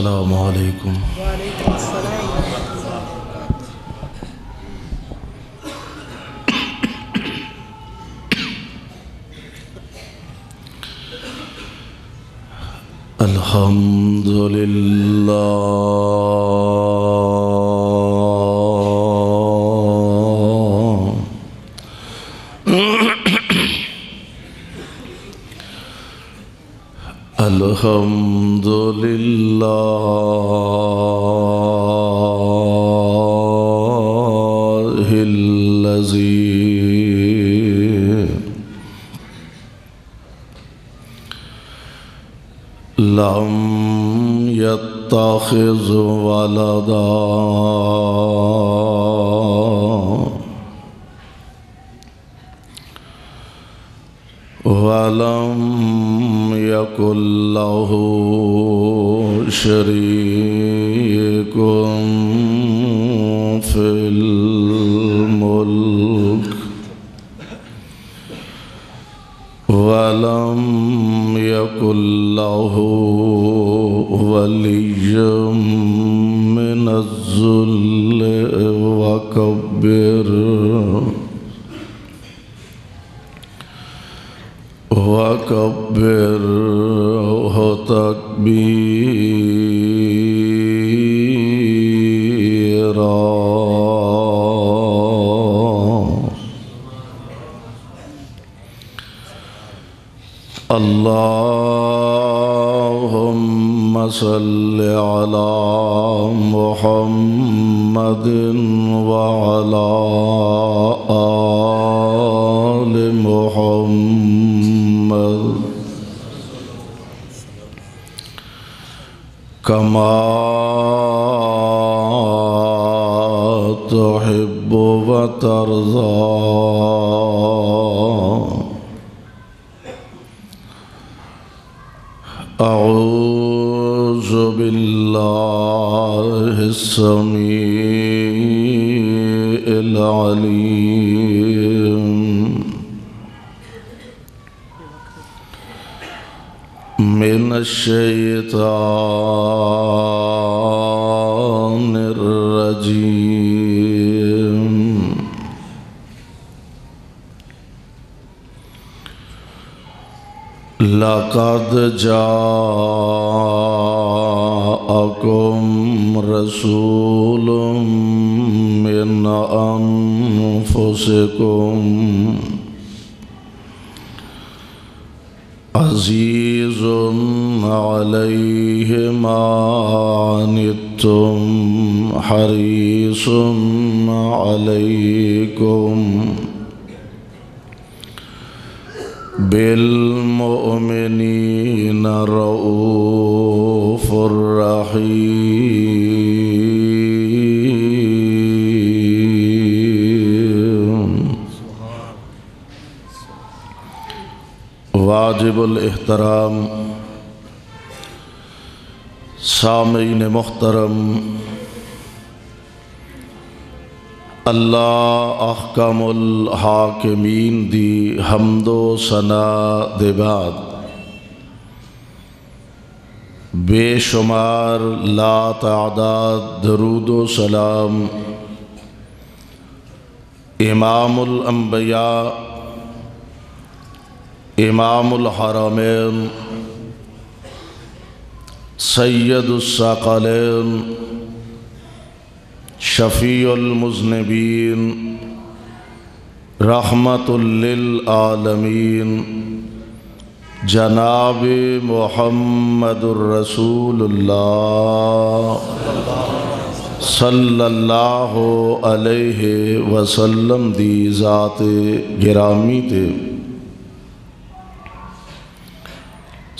السلام علیکم وعلیکم السلام ورحمۃ اللہ وبرکاتہ۔ الحمد للہ الحمد للہ الذی لم يتخذ ولدا ولم يكن له شريك في الملك ولم يكن له ولي من الذل وكبره تكبيرا اللهم صل على محمد وعلى آل محمد كما تحب وترضى أعوذ بالله السميع العليم من الشيطان الرجيم لقد جاءكم رسول من أنفسكم عزيز عليه ما عنتم حريص عليكم بالمؤمنين رؤوف رحيم واجب الاحترام سامعین محترم، اللہ احکم الحاکمین دی حمد و ثنا دے بعد بے شمار لا تعداد درود و سلام امام الانبیاء امام الحرمین سید الثقلین شفیع المذنبین رحمت للعالمین جناب محمد الرسول اللہ صلی اللہ علیہ وسلم دی ذات گرامی تے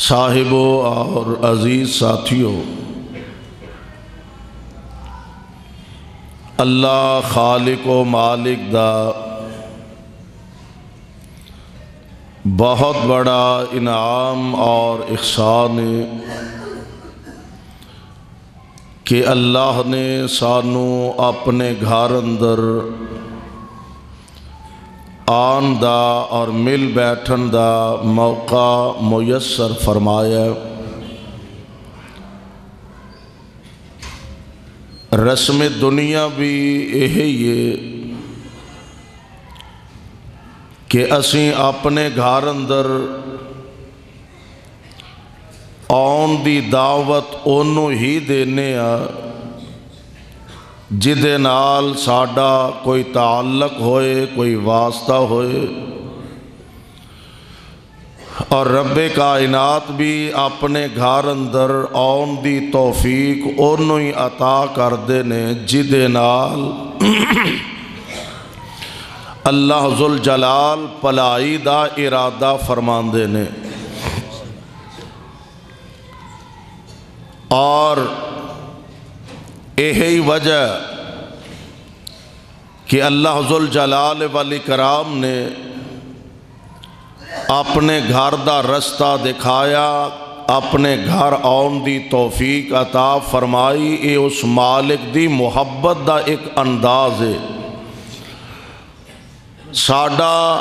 صاحبوں اور عزیز ساتھیوں، اللہ خالق و مالک دا بہت بڑا انعام اور احسان ہے کہ اللہ نے سانو اپنے گھر اندر آن دا اور مل بیٹھن دا موقع میسر فرمایا، رسم دنیا بھی یہی ہے کہ اسی اپنے گھر اندر آن دی دعوت انہوں ہی دینے جدے نال ساڈا کوئی تعلق ہوئے، کوئی واسطہ ہوئے، اور رب کائنات بھی اپنے گھر اندر آن دی توفیق انہوں ہی عطا کر دینے جدے نال اللہ ذوالجلال پلائی دا ارادہ فرمان دینے۔ اور یہی وجہ کہ اللہ ذوالجلال والاکرام نے اپنے گھر دا رستہ دکھایا، اپنے گھر آن دی توفیق عطا فرمائی، یہ اس مالک دی محبت دا ایک انداز ہے۔ ساڈا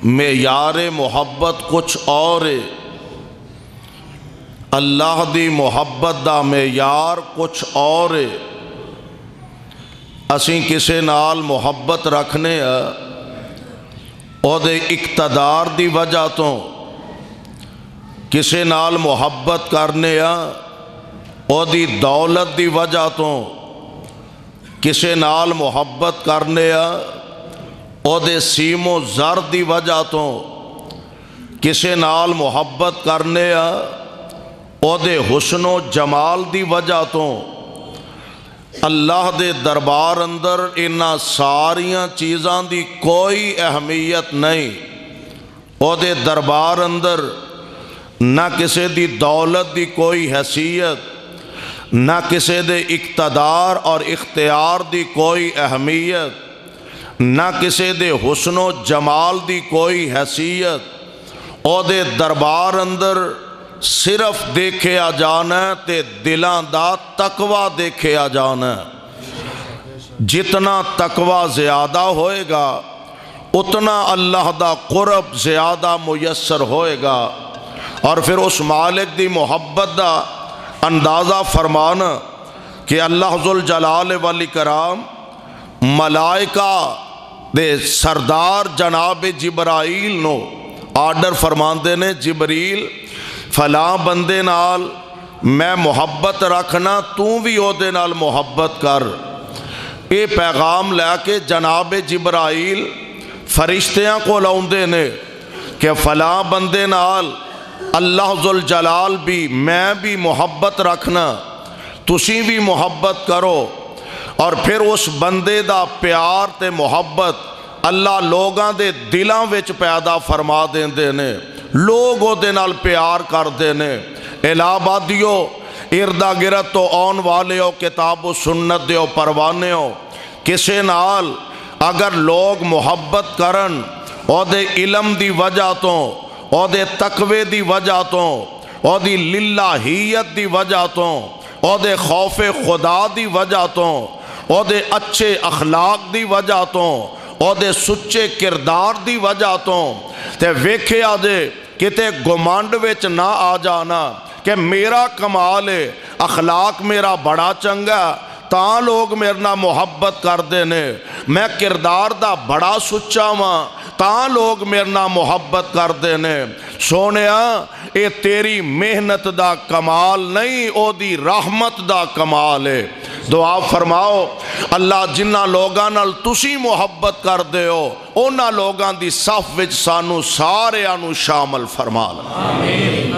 معیار محبت کچھ اور ہے، اللہ دی محبت دا معیار کچھ اور ہے۔ اسی کسے نال محبت رکھنے او دے اقتدار دی وجہ تو، کسے نال محبت کرنے او دی دولت دی وجہ تو، کسے نال محبت کرنے او دے سیم و زر دی وجہ تو، کسے نال محبت کرنے او دے حسن و جمال دی وجہ تو۔ اللہ دے دربار اندر انہاں ساریاں چیزاں دی کوئی اہمیت نہیں۔ او دے دربار اندر نہ کسے دی دولت دی کوئی حیثیت، نہ کسے دے اقتدار اور اختیار دی کوئی اہمیت، نہ کسے دے حسن و جمال دی کوئی حیثیت۔ او دے دربار اندر صرف دیکھے آ جانا ہے تے دلاں دا تقوی دیکھے آ جانا ہے۔ جتنا تقوی زیادہ ہوئے گا اتنا اللہ دا قرب زیادہ میسر ہوئے گا۔ اور پھر اس مالک دی محبت دا اندازہ فرمانا کہ اللہ ذوالجلال والاکرام ملائکہ دے سردار جناب جبرائیل نو آرڈر فرماندے نے، جبریل فلاں بندے نال میں محبت رکھنا، تو بھی او دے نال محبت کر۔ اے پیغام لے کے جناب جبرائیل فرشتیاں کو لاؤندے نے کہ فلاں بندے نال اللہ ذوالجلال بھی میں بھی محبت رکھنا، تسی بھی محبت کرو۔ اور پھر اس بندے دا پیار تے محبت اللہ لوگاں دے دلاں وچ پیدا فرما دیندے نے، لوگ او دے نال پیار کر دینے۔ الہ آبادیو، اردہ گرد تو آن والے ہو، کتاب و سنت دیو پروانے ہو، کسے نال اگر لوگ محبت کرن او دے علم دی وجہ تو، او دے تقوی دی وجہ تو، او دی للہیت دی وجہ تو، او دے خوف خدا دی وجہ تو، او دے اچھے اخلاق دی وجہ تو، او دے سچے کردار دی وجہ تو، تے ویکھے آدھے کتے گمانڈ وچ نہ آ جانا کہ میرا کمال ہے، اخلاق میرا بڑا چنگا، تاں لوگ میرے نہ محبت کر دینے، میں کردار دا بڑا سچا ماں تاں لوگ میرے نہ محبت کر دینے۔ سونیا اے تیری محنت دا کمال نہیں، او دی رحمت دا کمال ہے۔ دعا فرماؤ اللہ جنہ لوگاں نال تسی محبت کر دے ہو اونا لوگاں دی صف وچ سانو سارے آنو شامل فرما لے۔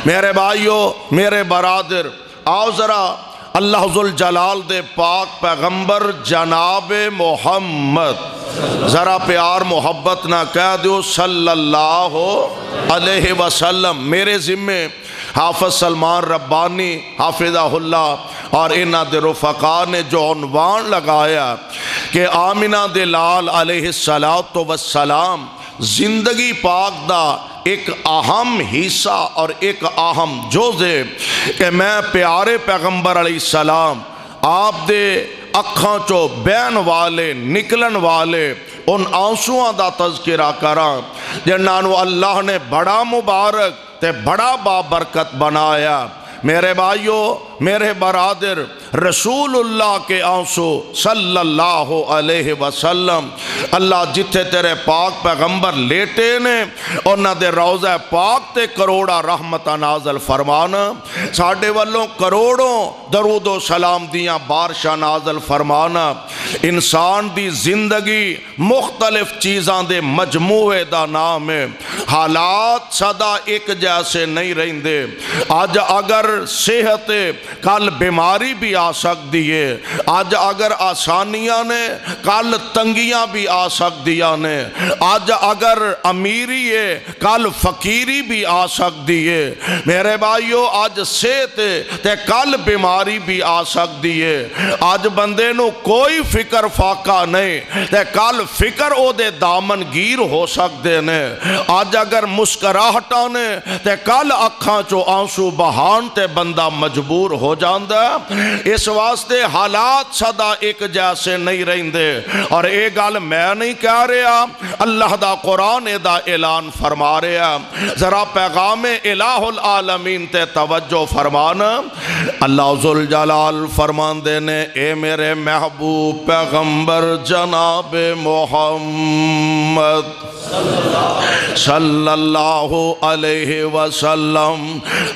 میرے بھائیو، میرے برادر، آؤ ذرا اللہ ذوالجلال دے پاک پیغمبر جناب محمد ذرا پیار محبت نہ کہہ دیو صلی اللہ علیہ وسلم۔ میرے ذمے حافظ سلمان ربانی حافظہ اللہ اور انہاں دے رفقا نے جو عنوان لگایا کہ آمنہ دے لال علیہ السلام زندگی پاک دا ایک اہم حصہ اور ایک اہم جز ہے کہ میں پیارے پیغمبر علیہ السلام آپ دے اکھاں چو بین والے نکلن والے ان آنسوਆਂ دا تذکرہ کراں جنہاں اللہ نے بڑا مبارک تے بڑا بابرکت بنایا۔ میرے بھائیو، میرے برادر رسول اللہ کے آنسو صلی اللہ علیہ وسلم اللہ جتھے تیرے پاک پیغمبر لیٹے نے انہاں دے روضہ پاک تے کروڑا رحمت نازل فرمانا ساڑھے والوں کروڑوں درود و سلام دیاں بارشاں نازل فرمانا انسان دی زندگی مختلف چیزاں دے مجموعے دا نام ہے حالات صدا ایک جیسے نہیں رہندے آج اگر صحت کل بیماری بھی آ سکتی ہے آج اگر آسانیاں نے کل تنگیاں بھی آ سکتیاں نے آج اگر امیری ہے کل فقیری بھی آ سکتی ہے میرے بھائیو آج صحت تے کل بیماری بھی آ سکتی ہے آج بندے نو کوئی فکر فاقہ نہیں تے کل فکر او دے دامن گیر ہو سکتے نے آج اگر مسکراہٹاں نے تے کل اکھاں چو آنسو بہان تے بندہ مجبور ہو جاندہ اس واسطے حالات صدا ایک جیسے نہیں رہندے اور ایک گل میں نہیں کہہ رہا اللہ دا قرآن دا اعلان فرما رہا ذرا پیغام الہ العالمین تے توجہ فرمانا اللہ ذوالجلال فرمان دینے اے میرے محبوب پیغمبر جناب محمد صلی اللہ علیہ وسلم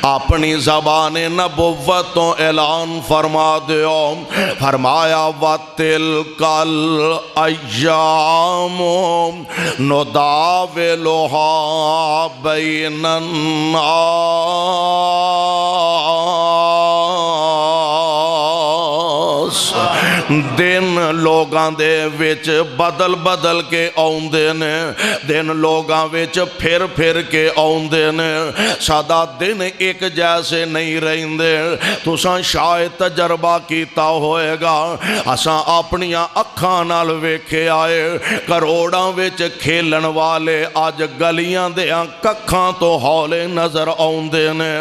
اپنی زبان نبوتوں اعلان فرما دیو فرمایا وَتِلْكَ الْأَيَّامُ نُدَاوِلُهَا بَيْنَ النَّاسِ دن لوگاں دے وچ بدل بدل کے آؤندے نے دن لوگاں وچ پھر پھر کے آؤندے نے سادہ دن ایک جیسے نہیں رہندے تساں شاید تجربہ کیتا ہوئے گا اساں اپنیاں اکھاں نال ویکھے آئے کروڑاں وچ کھیلن والے آج گلیاں دیاں ککھاں تو ہولے نظر آؤندے نے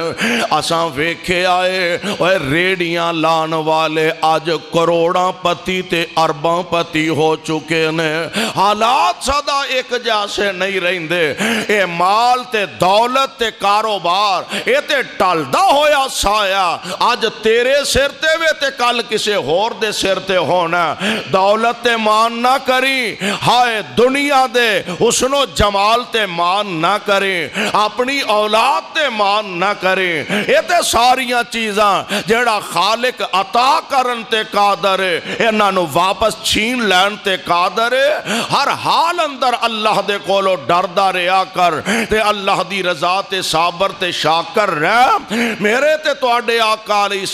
اساں ویکھے آئے ریڑیاں لان والے آج کروڑاں پتی تے ارباں پتی ہو چکے نے حالات صدا ایک جیسے نہیں رہندے اے مال تے دولت تے کاروبار اے تے ٹالدہ ہویا سایا آج تیرے سر تے وے تے کل کسے ہور دے سر تے ہونا دولت تے مان نہ کری ہائے دنیا دے حسن و جمال تے مان نہ کریں اپنی اولاد تے مان نہ کریں اے تے ساریاں چیزاں جیڑا خالق عطا کرن تے قادر ہے انہاں نو واپس چھین لین تے قادر ہے ہر حال اندر اللہ دے کولو ڈردہ رہا کر تے اللہ دی رضا تے صابر تے شاکر رہ میرے تے توڑے آقا علیہ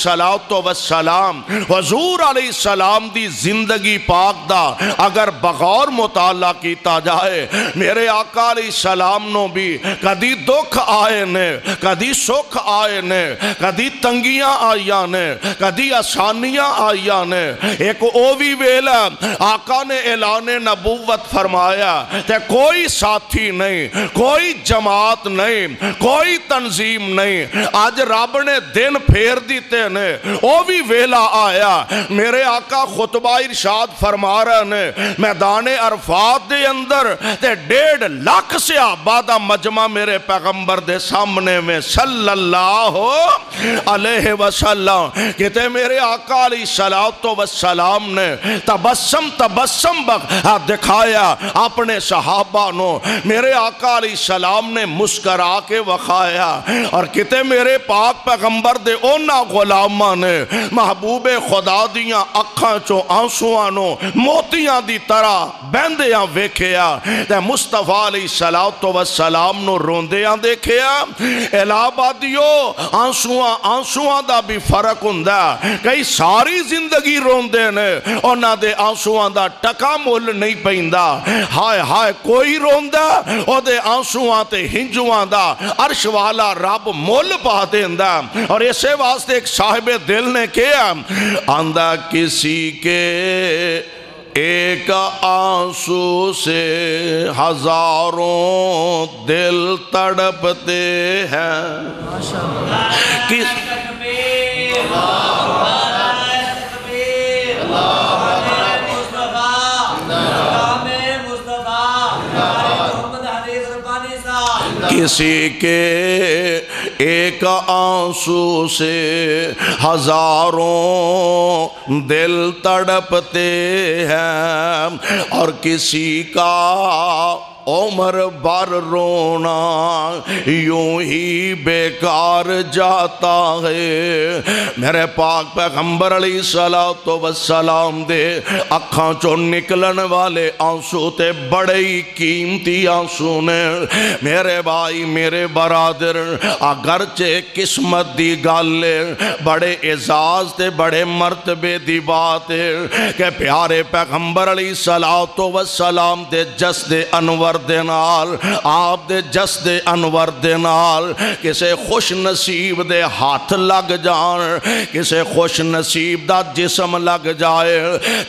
السلام حضور علیہ السلام دی زندگی پاک دا اگر بغور مطالعہ کیتا جائے میرے آقا علیہ السلام نو بھی کدی دکھ آئے نے کدی سکھ آئے نے کدی تنگیاں آئیاں نے کدی آسانیاں آئیاں نے ایک اووی ویلا آقا نے اعلان نبوت فرمایا تے کوئی ساتھی نہیں کوئی جماعت نہیں کوئی تنظیم نہیں آج رب نے دن پھیر دیتے نے اووی ویلا آیا میرے آقا خطبہ ارشاد فرما رہے نے میدان عرفات دے اندر تے 1.5 لاکھ سے آبادہ مجمع میرے پیغمبر دے سامنے میں صلی اللہ علیہ وسلم کہتے میرے آقا علیہ السلام نے تبسم دکھایا اپنے صحابہ نو میرے آقا علیہ السلام نے مسکرا کے وکھایا اور کہتے میرے پاک پیغمبر دے اونا غلامہ نے محبوب خدا دیاں اکھاں چو آنسوانو موتیاں دی طرح بندیاں ویکھیا تے مصطفیٰ علیہ السلام نو روندیاں دیکھیا الہابادیو آنسوان دا بھی فرق ہوندا کئی ساری زندگی روندے نے اونا دے آنسوان دا ٹکا مول نہیں پیندا ہائے ہائے کوئی روندا او دے آنسوان تے ہنجوان دا عرش والا رب مول پا دیندا اور اسے واسطے ایک صاحب دل نے کیا آندہ کسی کے ایک آنسو سے ہزاروں دل تڑپتے ہیں کسی کے ایک آنسو سے ہزاروں دل تڑپتے ہیں، اور کسی کا عمر بھر رونا یوں ہی بیکار جاتا ہے۔ میرے پاک پیغمبر علیہ السلام دے اکھاں چوں نکلن والے آنسو تے بڑے ہی قیمتی آنسو نے۔ میرے بھائی میرے برادر، اگرچہ قسمت دی گل بڑے اعزاز تے بڑے مرتبے دی بات ہے کہ پیارے پیغمبر علیہ السلام دے جسد انور دے نال، آپ دے جسد انور دے نال کسے خوش نصیب دے ہاتھ لگ جان، کسے خوش نصیب دا جسم لگ جائے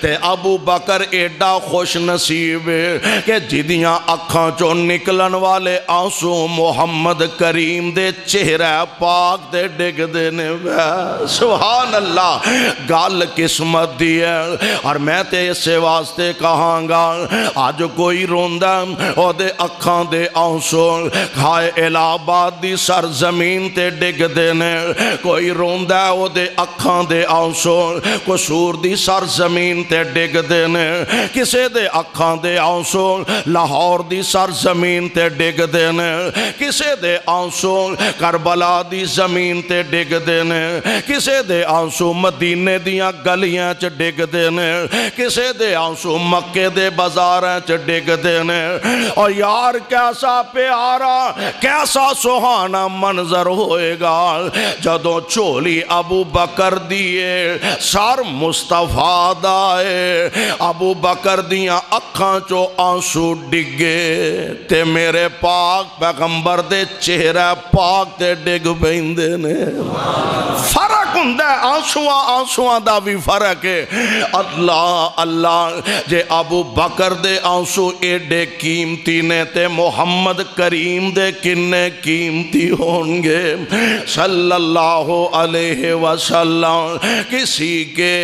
تے ابو بکر ایڈا خوش نصیب کہ جدیاں اکھاں چوں نکلن والے آنسو محمد کریم دے چہرہ پاک دے ڈگ دینے۔ سبحان اللہ، گال قسمت دی ہے۔ اور میں تے اسے واسطے کہاں گا، آج کوئی روندہ او دے اکھاں دے آنسو کھائے الہ آباد دی سرزمین تے ڈگ دینے، کوئی روندہ او دے اکھاں دے آنسو قصور دی سرزمین تے ڈگ دینے، کسے دے اکھاں دے آنسو لاہور دی سرزمین تے ڈگ دینے، کسے دے آنسو کربلا دی زمین تے ڈگ دینے، کسے دے آنسو مدینے دیاں گلیاں چ ڈگ دینے، کسے دے آنسو مکے دے بازاراں چ ڈگ دینے۔ اور یار کیسا پیارا کیسا سہانا منظر ہوئے گا جدوں چولی ابو بکر دیے سر مصطفیٰ دائے، ابو بکر دیاں اکھاں چو آنسو ڈگے تے میرے پاک پیغمبر دے چہرہ پاک تے ڈگ بیندے نے۔ فرق ہندہ ہے، آنسوਆਂ دا بھی فرق ہے۔ اللہ اللہ، جے ابو بکر دے آنسو ایڈے قیمتی نے تے محمد کریم دے کنے قیمتی ہونگے صلی اللہ علیہ وسلم۔ کسی کے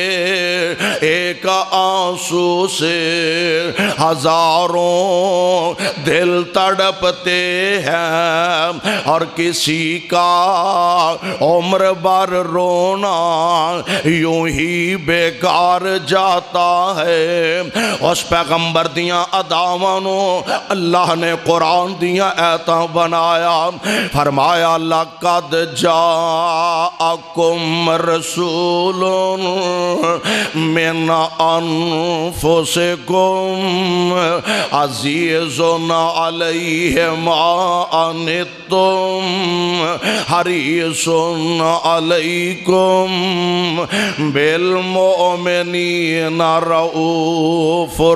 ایک آنسو سے ہزاروں دل تڑپتے ہیں، اور کسی کا عمر بھر رونا یوں ہی بیکار جاتا ہے۔ اس پیغمبر دیاں اداوانوں اللہ نے قرآن دیاں ایتاں بنایا، فرمایا لَقَدْ جَاءَكُمْ رَسُولٌ مِّنْ أَنفُسِكُمْ عَزِيزٌ عَلَيْهِ مَا عَنِتُّمْ حَرِيصٌ عَلَيْكُمْ بِالْمُؤْمِنِينَ رَءُوفٌ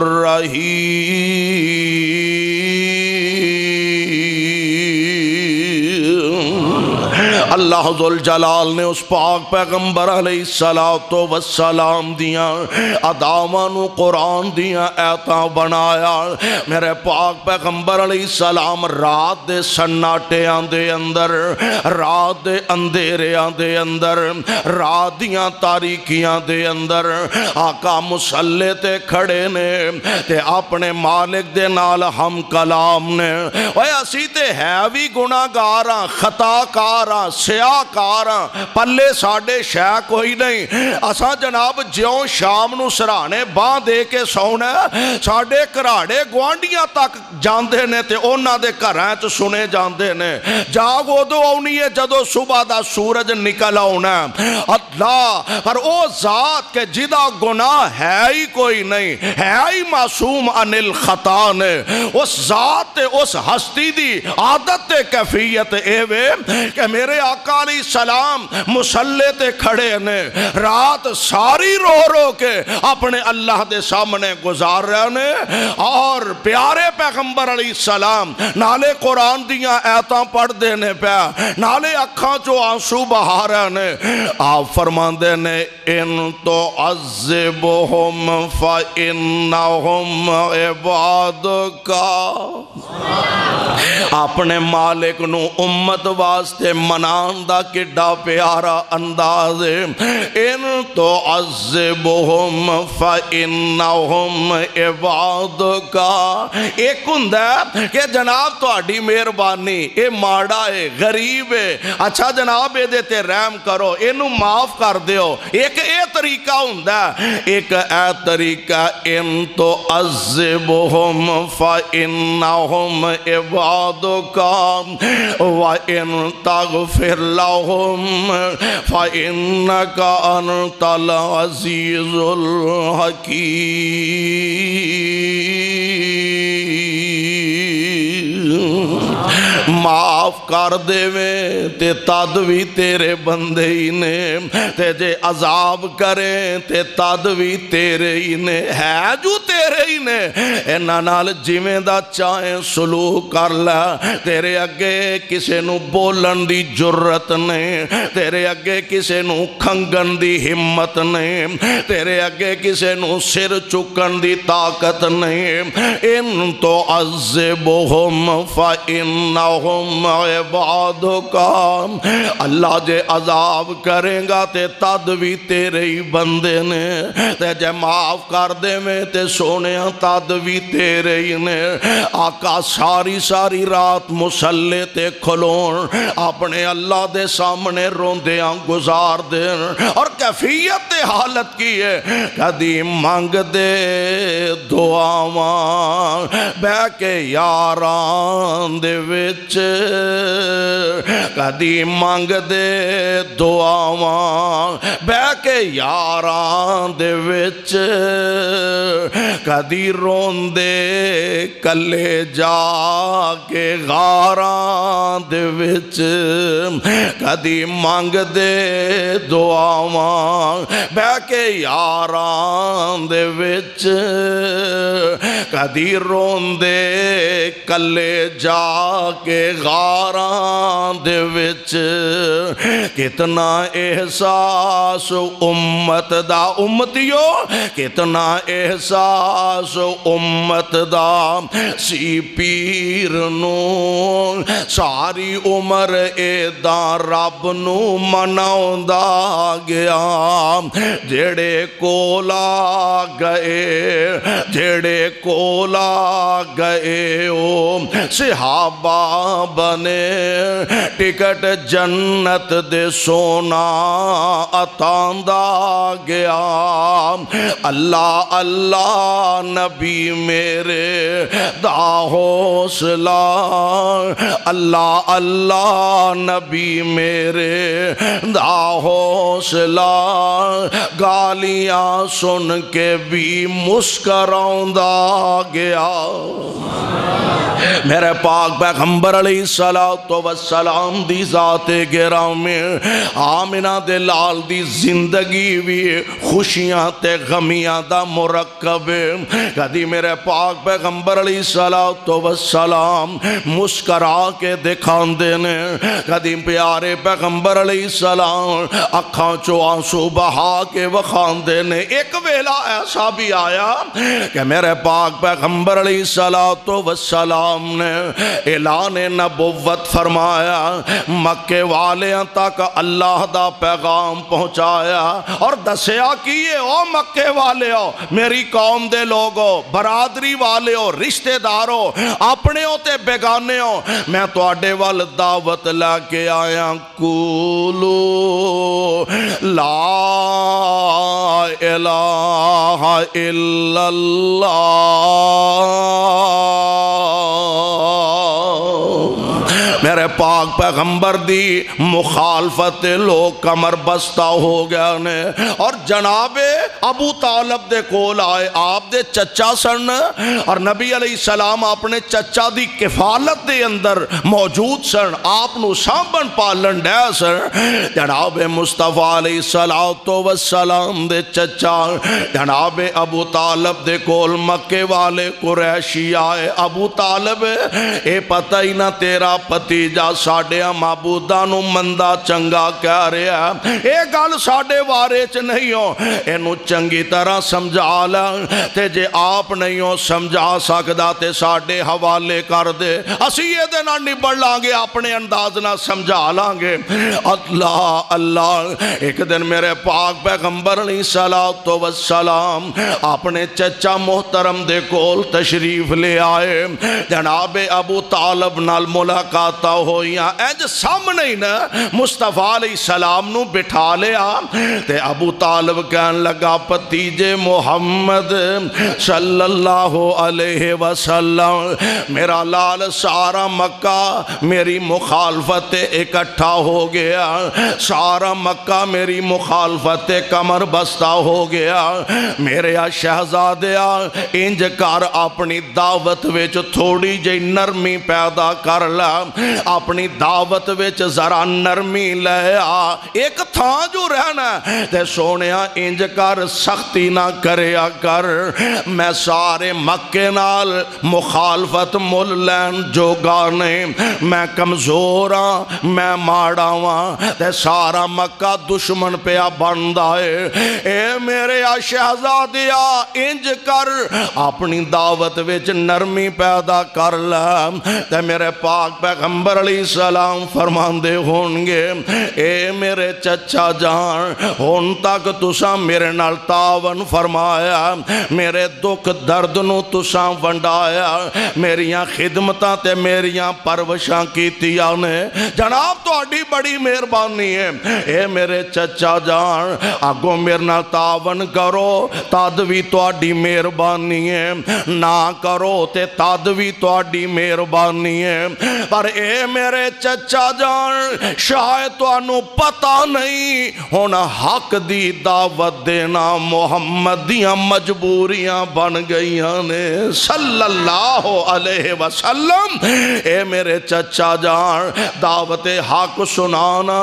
اللہ ذوالجلال نے اس پاک پیغمبر علیہ السلام دیاں اداوانو قرآن دیاں ایتاں بنایا۔ میرے پاک پیغمبر علیہ السلام رات دے سناٹیاں دے اندر، رات دے اندھیریاں دے اندر، رات دیاں تاریکیاں دے اندر آقا مصلی تے کھڑے نے تے اپنے مالک دے نال ہم کلام نے۔ اوے اسی تے ہے بھی گناہگاراں، خطاکاراں، سیاکاراں، پلے ساڑے شے کوئی نہیں۔ اساں جناب جیوں شام نو سرانے باں دے کے سونا، ساڑے کراڑے گوانڈیاں تک جاندے نے تے اونا دے گھراں چ سنے جاندے نے۔ جاگ ادو آنی ہے جدو صبح دا سورج نکل آنا۔ اللہ پر او ذات کے جدا گناہ ہے ہی کوئی نہیں، ہے ہی معصوم عن الخطا نے۔ اس ذات تے اس ہستی دی عادت تے کیفیت ایوے کہ میرے آقا علیہ السلام مصلی تے کھڑے نے، رات ساری رو رو کے اپنے اللہ دے سامنے گزار رہے نے، اور پیارے پیغمبر علیہ السلام نالے قرآن دیاں ایتاں پڑھ دینے پہ نالے اکھاں چو آنسو بہا رہے نے۔ آپ فرمان دینے ان تو عذبہم فإنہم عبادکا، اپنے مالک نو امت واسطے منان دا کڈا پیارا انداز ہے۔ ان تو عذبہم فإنہم عبادک۔ ایک ہندہ کہ جناب تہاڈی مہربانی اے ماڑا ہے غریب ہے، اچھا جناب اے دیتے رحم کرو اینو معاف کر دیو، ایک اے طریقہ ہندہ، ایک اے طریقہ ان تو عذبہم فإنہم عبادک وَإِن تَغْفِرْ لَهُمْ فَإِنَّكَ أَنْتَ الْعَزِيزُ الْحَكِيمُ۔ معاف کر دے میں تے تد بھی تیرے بندے ہی نے، تے جے عذاب کریں تے تد بھی تیرے ہی نے، ہے جو تیرے ہی نے، اینا نال جویں دا چاہیں سلوک کر لے، تیرے اگے کسے نو بولن دی جرت نہیں، تیرے اگے کسے نو کھنگن دی ہمت نہیں، تیرے اگے کسے نو سر چکن دی طاقت نہیں۔ ان تو عذبہم فإنہم عبادک، اللہ جے عذاب کریں گا تے تد بھی تیرے ہی بندے نے، تے جے معاف کر دے میں تے سونے تد بھی تیرے ہی نے۔ آقا ساری ساری رات مسلے تے کھلون اپنے اللہ دے سامنے روندیاں گزار دین، اور کیفیت حالت کی ہے کدی مانگ دے دعاواں بہ کے یاران دے وچ، کدی مانگ دے دعاواں بہ کے یاران دے وچ، کدی روندے کلے جا کے غاراں دے وچ، کدی مانگ دے دعاواں بہ کے یاران دے وچ، کدی روندے کلے جا کے غاراں دے وچ۔ کتنا احساس امت دا امتیو، کتنا احساس امت دا سی پیر نو، ساری عمر ایداں رب نو مناوندا گیا، جڑے کولا گئے جڑے کولا گئے او صحابہ بنے، ٹکٹ جنت دے سونا اتاندا گیا۔ اللہ اللہ نبی میرے دا حوصلہ، اللہ اللہ نبی میرے دا حوصلہ، گالیاں سن کے بھی مسکراؤندا گیا۔ میرے پاک پیغمبر علیہ السلام دی ذات گرامی، آمنہ دے لال دی زندگی بھی خوشیاں تے غمیاں دا مرکب، کدی میرے پاک پیغمبر علیہ السلام مسکرا کے دکھان دینے، کدی پیارے پیغمبر علیہ السلام اکھاں چو آنسو بہا کے وخان دینے۔ ایک ویلا ایسا بھی آیا کہ میرے پاک پیغمبر علیہ السلام نے اعلان نبوت فرمایا، مکے والیاں تک اللہ دا پیغام پہنچایا، اور دسیا کیے او مکے والے ہو، میری قوم دے لوگو، برادری والے ہو، رشتہ دارو، اپنے ہو تے بیگانے ہو، میں تو آڈے وال دعوت لے کے آیا، قولو لا الہ الا اللہ۔ میرے پاک پیغمبر دی مخالفت لوگ کمر بستہ ہو گیا نے، اور جناب ابو طالب دے کول آئے، آپ دے چچا سن، اور نبی علیہ السلام اپنے چچا دی کفالت دے اندر موجود سن، آپ نو سامبن پالن دے سن۔ جناب مصطفیٰ علیہ السلام دے چچا جناب ابو طالب دے کول مکے والے قریشی آئے، ابو طالب اے پتہ ہی نہ تیرا پتیجا ساڑھے معبوداں نو مندہ چنگا کہہ رہا ہے، اے گل ساڑھے وارے چ نہیں ہو، اینو چنگی طرح سمجھا لا تے جے آپ نہیں ہو سمجھا سکدا تے ساڈے حوالے کر دے اسی یہ دے نہ نبڑ لانگے اپنے انداز نہ سمجھا لانگے اللہ اللہ ایک دن میرے پاک پیغمبر علیہ السلام اپنے چچا محترم دے کول تشریف لے آئے جناب ابو طالب نال ملاقاتہ ہوئیاں اینج سامنے ہی نا مصطفیٰ علیہ السلام نو بٹھا لیا تے ابو طالب کہن لگا پتیجے محمد صلی اللہ علیہ وسلم میرا لال سارا مکہ میری مخالفت اکٹھا ہو گیا سارا مکہ میری مخالفت کمر بستہ ہو گیا میرے شہزادیا انج کر اپنی دعوت وچ تھوڑی جی نرمی پیدا کر لا اپنی دعوت وچ ذرا نرمی لے آ ایک تھان جو رہنا تے سونیا انج کر سختی نہ کریا کر میں سارے مکے نال مخالفت مل لین جو گانے میں کمزوراں میں ماڑاواں تے سارا مکہ دشمن پیا بندائے اے میرے شہزادیا انج کر اپنی دعوت وچ نرمی پیدا کر لے تے میرے پاک پیغمبر علیہ السلام فرماندے ہونگے اے میرے چچا جان ہون تک تساں میرے نال تعاون فرمایا میرے دکھ درد نو تساں ونڈایا میریاں خدمتاں تے میریاں پروشاں کیتیاں نے جناب تو اڈی بڑی مہربانی ہے اے میرے چچا جان آگو میرے نال تعاون کرو تادوی تو اڈی مہربانی ہے نہ کرو تے تادوی تو اڈی مہربانی ہے پر اے میرے چچا جان شاید تو انو پتہ نہیں ہونا حق دی دعوت دینا محمد دیاں مجبوریاں بن گئیاں نے صلی اللہ علیہ وسلم اے میرے چچا جان دعوت حق سنانا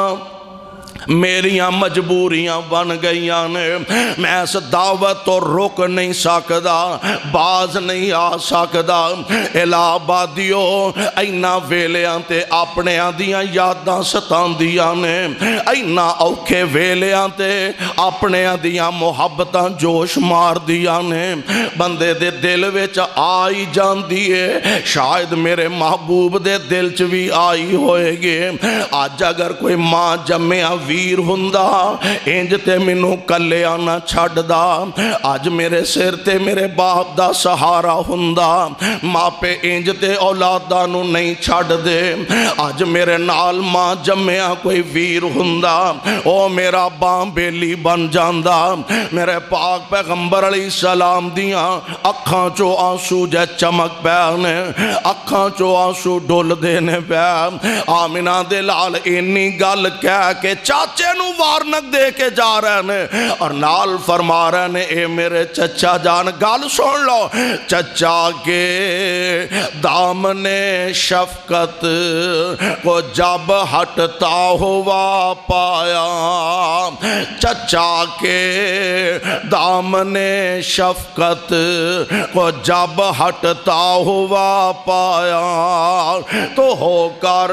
میریاں مجبوریاں بن گئیاں نے میں اس دعوت تو رک نہیں سکدا باز نہیں آ سکدا الہبادیو اینا ویلیاں تے اپنے آدیاں یاداں ستاندیاں نے اینا اوکھے ویلیاں تے اپنے آدیاں محبتاں جوش مار دیاں نے بندے دے دل وچ آئی جان دیئے شاید میرے محبوب دے دل چ بھی آئی ہوئے گے آج اگر کوئی ماں جمعہ ویر ہندہ انج تے منو کلے آنا چھڑ دا آج میرے سر تے میرے باپ دا سہارا ہندہ ماں پہ انج تے اولادانو نہیں چھڑ دے آج میرے نال ماں جمعہ کوئی ویر ہندہ او میرا باں بیلی بن جاندہ میرے پاک پیغمبر علیہ السلام دیاں اکھاں چو آنسو جے چمک پیانے اکھاں چو آنسو ڈول دینے پیا آمینہ دے لال انی گل کہہ کے چاچے نو وارنک دے کے جا رہے ہیں اور نال فرما رہے ہیں اے میرے چچا جان گال سن لو چچا کے دامن شفقت کو جب ہٹتا ہوا پایا چچا کے دامن شفقت کو جب ہٹتا ہوا پایا تو ہو کر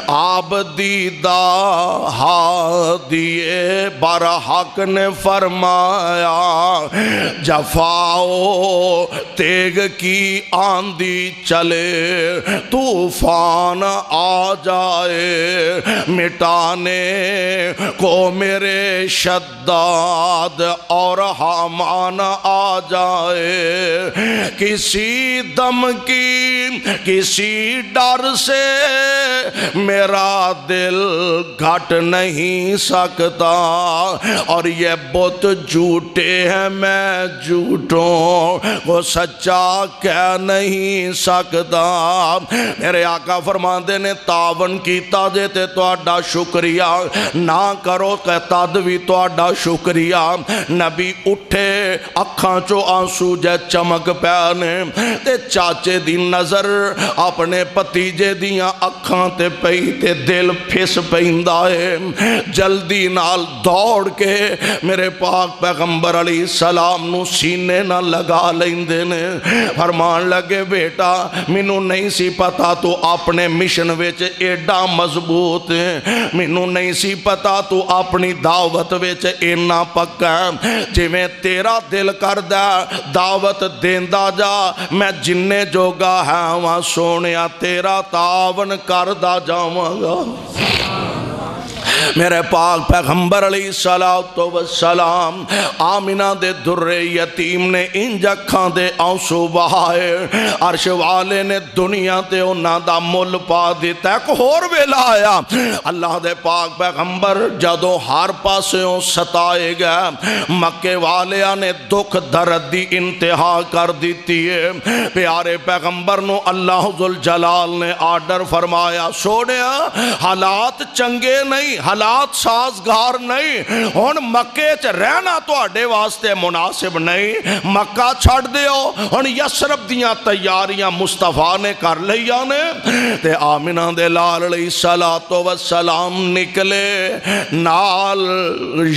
آب دیدہ ہادیے برحق نے فرمایا جفاؤ تیگ کی آندھی چلے طوفان آ جائے مٹانے کو میرے شداد اور حامان آ جائے کسی دم کی کسی ڈر سے میرا دل گھٹ نہیں سکتا اور یہ بت جھوٹے ہیں میں جھوٹوں وہ سچا کہہ نہیں سکتا میرے آقا فرماندے نے تعاون کیتا جے تے تہاڈا شکریہ نہ کرو کہتا دوی تہاڈا شکریہ نبی اٹھے اکھاں چو آنسو جے چمک پیانے تے چاچے دی نظر اپنے پتیجے دیاں اکھاں تے پئی تے دل پھس پیندا ہے، جلدی نال دوڑ کے میرے پاک پیغمبر علیہ السلام نو سینے نہ لگا لیندے نے، فرمان لگے بیٹا مینوں نہیں سی پتا تو اپنے مشن وچ ایڈا مضبوط ہے، مینوں نہیں سی پتا تو اپنی دعوت وچ اینا پکا ہے، جویں تیرا دل کردا دعوت دیندا جا، میں جننے جوگا ہے وہاں سونیا تیرا تعاون کردا جاواں گا۔ میرے پاک پیغمبر علیہ السلام آمینہ دے در یتیم نے انج اکھاں دے آنسو بہائے، عرش والے نے دنیا تے انہاں دا مل پا دیتا۔ ایک ہور ویلا آیا، اللہ دے پاک پیغمبر جدوں ہر پاسوں ستائے گئے، مکے والیاں نے دکھ درد دی انتہا کر دیتی ہے، پیارے پیغمبر نو اللہ ذوالجلال نے آرڈر فرمایا سونیا حالات چنگے نہیں، حالات سازگار نہیں، ہن مکے چ رہنا تواڈے واسطے مناسب نہیں، مکہ چھڑ دیو، ہن یسرب دیاں تیاریاں مصطفیٰ نے کر لیاں نے۔ تے آمینہ دے لال علیہ السلام نکلے، نال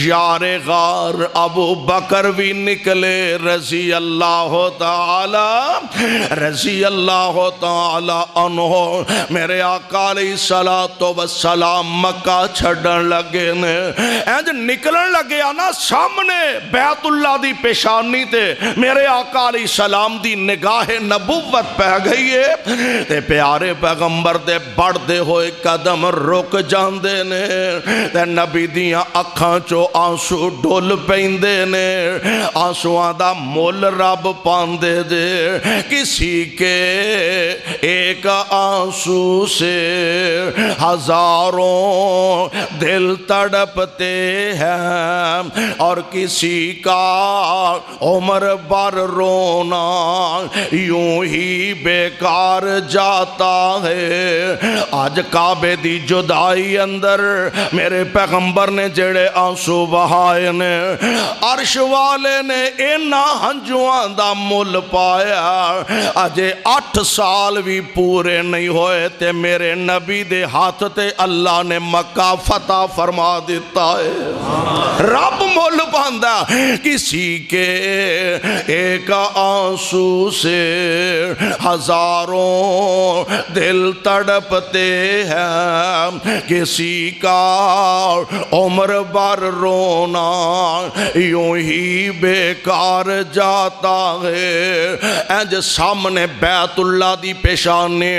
یار غار ابو بکر بھی نکلے رضی اللہ تعالی عنہ۔ میرے آقا علیہ السلام مکہ چھڑن لگے نے، اینج نکلن لگے آنا سامنے بیت اللہ دی پیشانی تے میرے آقا علیہ السلام دی نگاہ نبوت پہ گئی ہے، تے پیارے پیغمبر دے بڑھ دے ہوئے قدم رک جاندے نے، تے نبی دیاں اکھاں چو آنسو ڈول پیندے نے، آنسوان دا مول رب پاندے دے، کسی کے ایک آنسو سے ہزاروں دل تڑپتے ہیں، اور کسی کا عمر بھر رونا یوں ہی بیکار جاتا ہے۔ آج کعبے دی جدائی اندر میرے پیغمبر نے جڑے آنسو بہائے نے، عرش والے نے اینا ہنجوان دا مل پایا، اجے 8 سال بھی پورے نہیں ہوئے تے میرے نبی دے ہاتھ تے اللہ نے مکہ فتح فرما دیتا ہے۔ رب مول باندھا، کسی کے ایک آنسو سے ہزاروں دل تڑپتے ہیں، کسی کا عمر بھر رونا یوں ہی بیکار جاتا ہے۔ اینج سامنے بیت اللہ دی پیشانی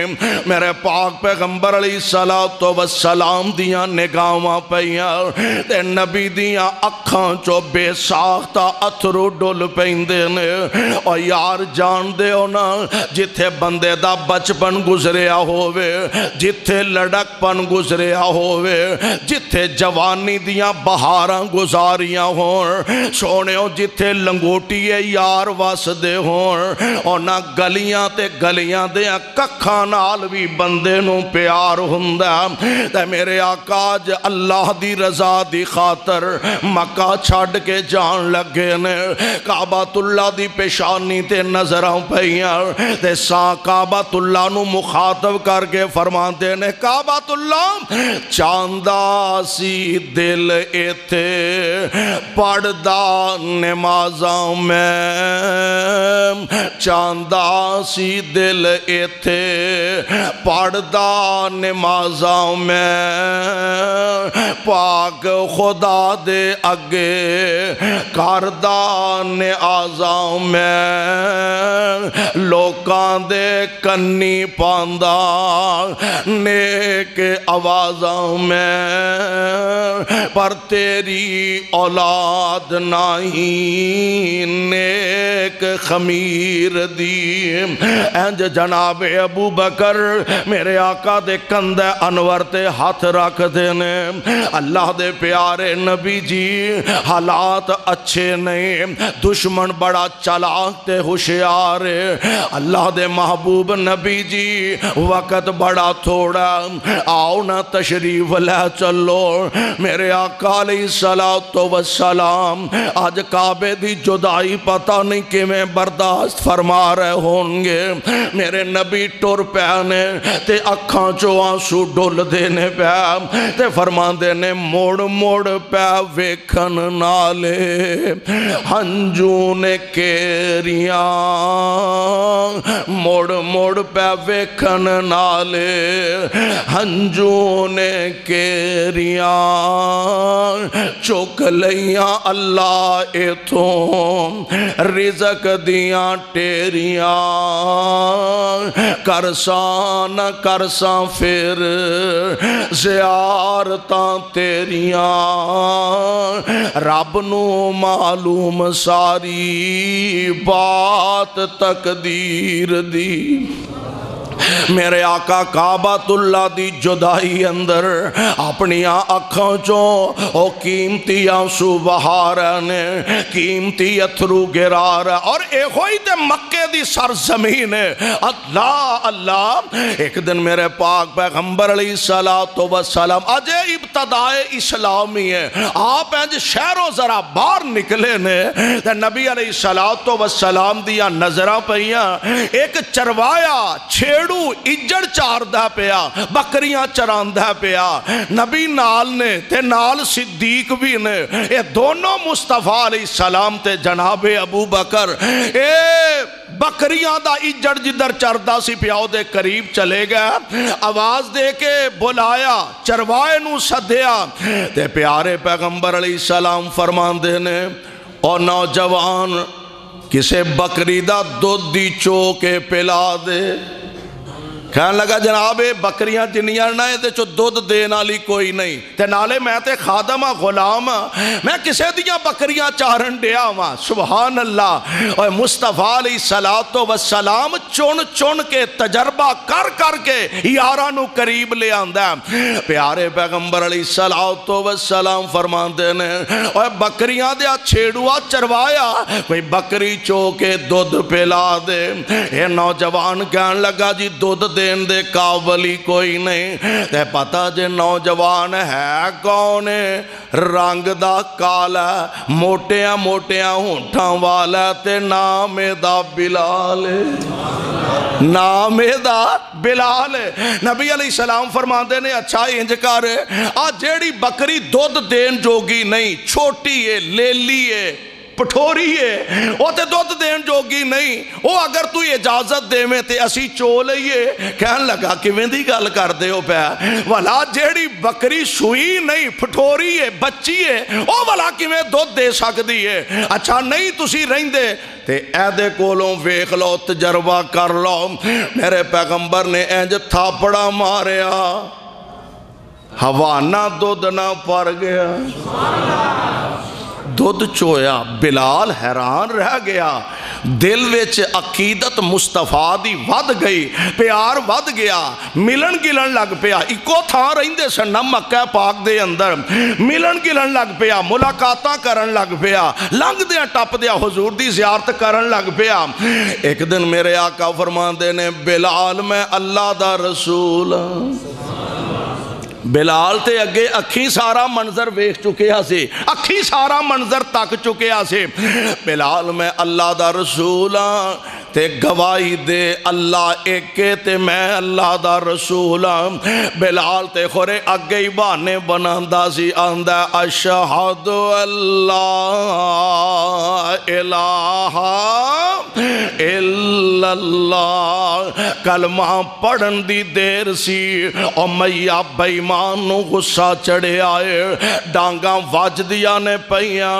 میرے پاک پیغمبر علیہ السلام دیاں نگاواں پئیاں، تے نبی دیاں اکھاں چو بے ساختہ اتھرو ڈول پیندے نے۔ اور یار جان دے ہو نا، جتھے بندے دا بچپن گزریا ہووے، جتھے لڑک پن گزریا ہووے، جتھے جوانی دیاں بہاراں گزاریاں ہون، سونے ہو جتھے لنگوٹیے یار وس دے ہون، اور نہ گلیاں تے گلیاں دیاں ککھاں نال بھی بندے نو پیار ہوندا۔ تے میرے آقا آج اللہ دی رضا دی خاطر مکہ چھڑ کے جان لگے نے، کعبۃ اللہ دی پیشانی تے نظراں پئیاں، تے ساں کعبۃ اللہ نو مخاطب کر کے فرماندے نے، کعبۃ اللہ چاندہ سی دل ایتھے پڑھدا نمازاں میں، چاندہ سی دل ایتھے پڑھدا نمازاں میں، پاک خدا دے اگے کردہ نیازاں میں، لوکاں دے کنی پاندہ نیک آوازاں میں، پر تیری اولاد نہیں نیک خمیر دی۔ اینج جناب ابو بکر میرے آقا دے کندے انور تے ہاتھ رکھ دینے، اللہ دے پیارے نبی جی حالات اچھے نہیں، دشمن بڑا چلاک تے ہوشیار ہے۔ اللہ دے محبوب نبی جی وقت بڑا تھوڑا، آؤ نا تشریف لے چلو۔ میرے آقا علیہ السلام آج کعبے دی جدائی پتہ نہیں کہ میں برداشت فرما رہے ہوں گے۔ میرے نبی ٹر پیانے تے اکھاں چو آنسو ڈول دینے پیا تے فرما دینے موڑ موڑ پیا ویکھن نالے ہنجو نے کیریاں، موڑ موڑ پیا ویکھن نالے ہنجو نے کیریاں، چک لیاں اللہ ایتھوں رزق دیاں ٹیریاں، کرساں نہ کرساں پھر زیارتاں تیریاں، رب نو معلوم ساری بات تقدیر دی۔ میرے آقا کعبۃ اللہ دی جدائی اندر اپنی اکھاں چوں او قیمتی آنسو بہا رہے نے، قیمتی اتھرو گرا رہے، اور اے ہوئی تے مکے دی سرزمین ہے۔ اللہ اللہ، ایک دن میرے پاک پیغمبر علیہ السلام اجے ابتدائے اسلامی ہے، آپ انج شہروں ذرا باہر نکلے نے تے نبی علیہ السلام دیا نظرہ پہیاں، ایک چروایا چھیڑو اجڑ چاردہ پیا، بکریاں چراندہ پیا، نبی نال نے تے نال صدیق بھی نے، اے دونوں مصطفیٰ علیہ السلام تے جناب ابو بکر اے بکریاں دا اجڑ جدر چاردہ سی پیاؤ دے قریب چلے گئے، آواز دے کے بلایا، چروائے نو سدیا تے پیارے پیغمبر علیہ السلام فرمان دینے اور نوجوان کسے بکری دا دودھ دی چوکے پلا دے۔ کہنے لگا جناب بکریاں جنیاں نہ ہے چو دودھ دینا لی کوئی نہیں تے نالے میں تے خادمہ غلام میں کسے دیا بکریاں چارن دیا ہوا۔ سبحان اللہ، اور مصطفیٰ علیہ السلام چون چون کے تجربہ کر کر کے یارانو قریب لے آندہ ہے۔ پیارے پیغمبر علیہ السلام فرمان دینے اور بکریاں دیا چھیڑوا چروایا کوئی بکری چوکے دودھ پلا دے۔ یہ نوجوان کہنے لگا جی دودھ دے دے قابلی کوئی نہیں تے پتہ جے نوجوان ہے کون رنگ دا کالا موٹیاں موٹیاں ہونٹاں والا تے نام دا بلال، نام دا بلال۔ نبی علیہ السلام فرماندے نے اچھا انج کر آج جیڑی بکری دودھ دین جوگی نہیں، چھوٹی ہے لیلی ہے پٹھوری ہے، وہ تے دودھ دین جوگی نہیں، وہ اگر تو اجازت دے میں تے اسی چو لئیے۔ کہن لگا کہ میں دی گل کر دے ہو پہ والا جیڑی بکری سوئی نہیں پٹھوری ہے بچی ہے وہ والا کہ میں دودھ دے سکتی ہے۔ اچھا نہیں تسی رہیں دے تے ایدے کولوں ویخ لو تجربہ کر لو۔ میرے پیغمبر نے اینج تھاپڑا ماریا حوانہ دودھ نہ پر گیا، دودھ چویا۔ بلال حیران رہ گیا، دل وچ عقیدت مصطفیٰ دی ود گئی، پیار ود گیا، ملن گلن لگ پیا، اکو تھا رہندے سے نہ مکہ پاک دے اندر ملن گلن لگ پیا، ملاقاتاں کرن لگ پیا، لنگ دیا ٹپ دیا حضور دی زیارت کرن لگ پیا۔ ایک دن میرے آقا فرمان دے نے بلال میں اللہ دا رسول، بلال تے اگے اکھی سارا منظر ویکھ چکے ہاں، اکھی سارا منظر تک چکے ہاں۔ بلال میں اللہ دا رسول تے گواہی دے اللہ ایکے تے میں اللہ دا رسول۔ بلال تے خورے اگے ہی بانے بناندہ سی آندہ اشہد اللہ الہ الا اللہ، کلمہ پڑھن دی دیر سی اور میاں بیمان نو غصہ چڑھے آئے، ڈانگاں واج دیا نے پہیاں،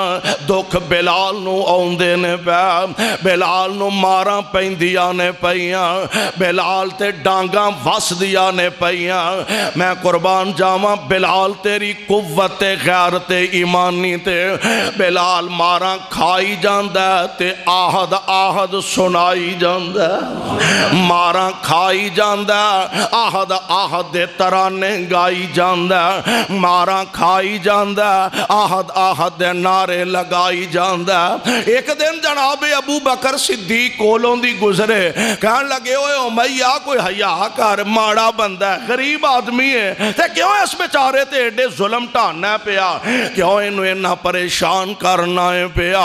دکھ بلال نو آندے نے پہ، بلال نو مارا پیندیا نے پہیاں، بلال تے ڈانگاں واس دیا نے پہیاں۔ میں قربان جاواں بلال تیری قوت غیرت ایمانی تے بلال مارا کھائی جاندہ تے آہد آہد سنائی جاندہ۔ جاندہ مارا کھائی جاندہ آہد آہد دے ترانے گائی جاندہ مارا کھائی جاندہ آہد آہد دے نعرے لگائی جاندہ ایک دن جناب ابو بکر صدیق کولوں دی گزرے کہنے لگے ہوئے امیہ کوئی حیاء کر ماڑا بندہ ہے غریب آدمی ہے تے کیوں اس بیچارے تے ایڈے ظلم ٹھانا پیا کیوں انہیں نہ پریشان کرنا ہے پیا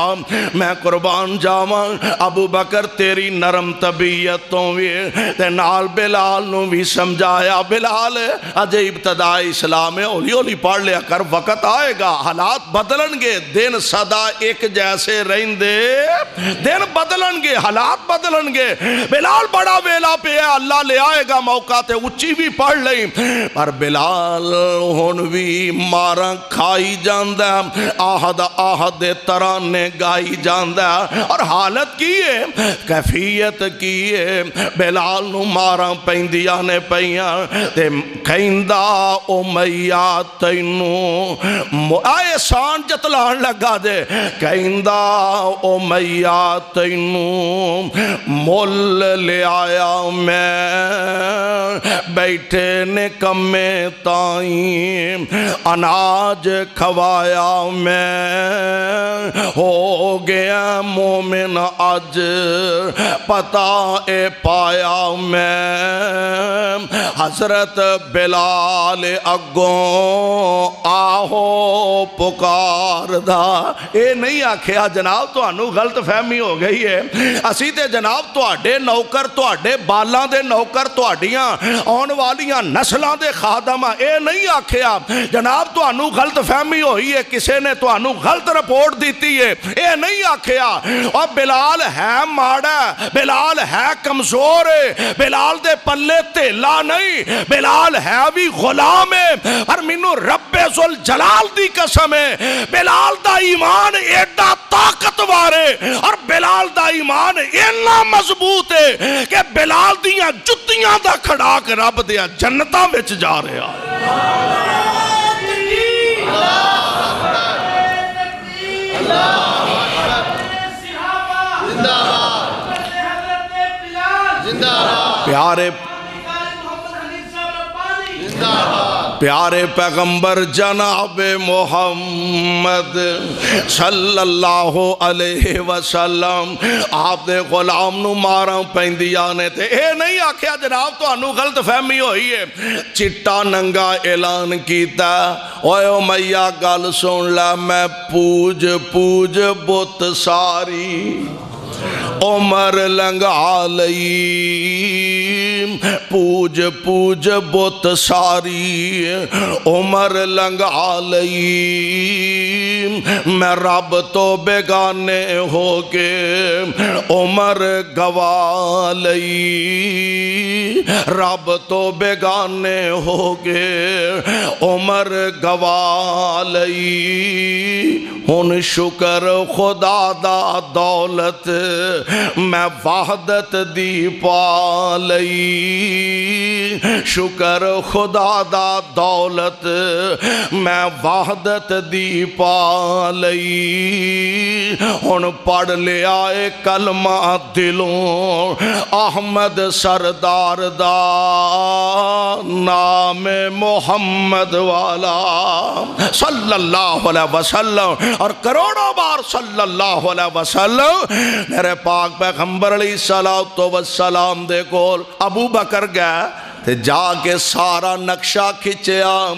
میں قربان جاواں ابو بکر تیری نرم طبیعتوں بھی تے نال بلال نو بھی سمجھایا بلال اجے ابتدائی اسلام ہے اولی اولی پڑھ لیا کر وقت آئے گا حالات بدلن گے دن صدا ایک جیسے رہن دے دن بدلن گے حالات بدلن گے بلال بڑا ویلا پہ ہے اللہ لے آئے گا موقع تے اچھی بھی پڑھ لیں پر بلال ہون بھی مارا کھائی جاندہ آہد آہد ترانے گائی جاندہ اور حالت کی ہے کیفیت کی ہے بلال نو مارا پیندیاں نے پیاں تے کھیندہ امیہ تینو آئے سان جتلان لگا دے کھیندہ امیہ تینو مول لے آیا میں بیٹھے نکمے تائیں اناج کھوایا میں ہو گیا مومن آج پتہ اے پایا میں حضرت بلال اگوں آہو پکار دا اے نہیں آکھیا جناب تو انو غلط فہمی ہو گئی ہے اسی تے جناب تو آڈے نوکر تو آڈے بالاں دے نوکر تو آڈیاں آن والیاں نسلاں دے خادمہ اے نہیں آکھیا جناب تو انو غلط فہمی ہوئی ہے کسے نے تو انو غلط رپورٹ دیتی ہے اے نہیں آکھیا اور بلال ہے ماڑا بلال ہے کمزور ہے بلال دے پلے تیلا نہیں بلال ہے بھی غلام ہے اور منو رب ذوالجلال دی قسم ہے بلال دا ایمان ایڈا طاقتوار ہے اور بلال دا ایمان اینا مضبوط ہے کہ بلال دیاں جتیاں دا کھڑا کے رب دیا جنتاں وچ جا رہے ہیں پیارے پیغمبر جناب محمد صلی اللہ علیہ وسلم آپ دے غلام نو ماراں پیندیاں نے تے اے نہیں آکھیا جناب تو انو غلط فہمی ہوئی ہے چٹا ننگا اعلان کیتا اوے امیہ گل سن لا میں پوج پوج بت ساری عمر لنگا لئی پوج پوج بت ساری عمر لنگا لئی میں رب تو بیگانے ہو کے عمر گوا لئی رب تو بیگانے ہو کے عمر گوا لئی ہن شکر خدا دا دولت میں وحدت دی پا لئی شکر خدا دا دولت میں وحدت دی پا لئی ہن پڑھ لے آئے کلمہ دلوں احمد سردار دا نام محمد والا صلی اللہ علیہ وسلم اور کروڑوں بار صلی اللہ علیہ وسلم میرے پاک پیغمبر علیہ السلام دے کول ابو بکر گئے تے جا کے سارا نقشہ کھچیا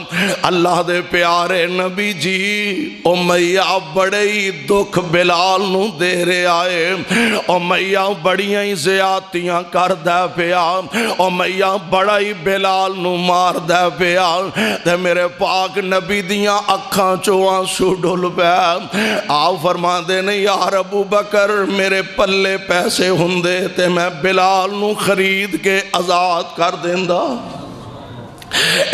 اللہ دے پیارے نبی جی امیہ بڑے ہی دکھ بلال نو دے رہے آئے امیہ بڑیاں ہی زیادتیاں کر دے پیا امیہ بڑا ہی بلال نو مار دے پیا تے میرے پاک نبی دیاں اکھاں چوہاں سو ڈھل پیا آپ فرما دے نے یار ابو بکر میرے پلے پیسے ہندے تے میں بلال نو خرید کے آزاد کر دیں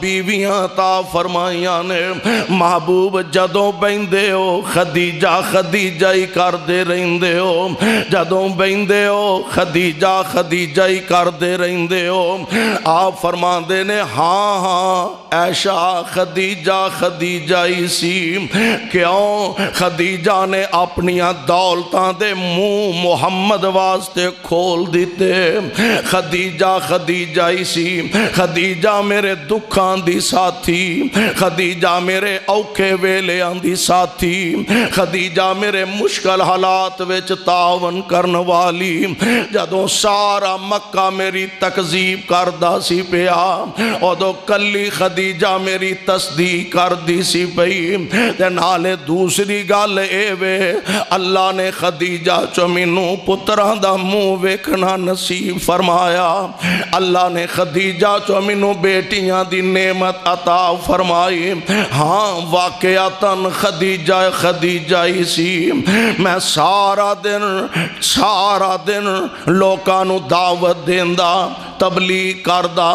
بیویاں عطا فرمائیاں نے محبوب جدوں بیندے ہو خدیجہ خدیجہ ہی کر دے رہندے ہو جدوں بیندے ہو خدیجہ خدیجہ ہی کر دے رہندے ہو آپ فرمان دے نے ہاں ہاں عائشہ خدیجہ خدیجہ ہی سی کیوں خدیجہ نے اپنیاں دولتاں دے منہ محمد واسطے کھول دیتے خدیجہ خدیجہ ہی سی خدیجہ میرے دکھاں دی ساتھی خدیجہ میرے اوکھے ویلیاں دی ساتھی خدیجہ میرے مشکل حالات وچ تعاون کرن والی جدوں سارا مکہ میری تکذیب کردہ سی پیا ادو کلی خدیجہ میری تصدیق کر دی سی پئی تے نالے دوسری گل اے وے اللہ نے خدیجہ چو مینوں پتراں دا منہ ویکھنا نصیب فرمایا اللہ نے خدیجہ چو مینوں بیٹیاں دی نعمت عطا فرمائی ہاں واقعاتاً خدیجہ خدیجہ ہی سی میں سارا دن لوکانو دعوت دیندہ تبلیغ کردہ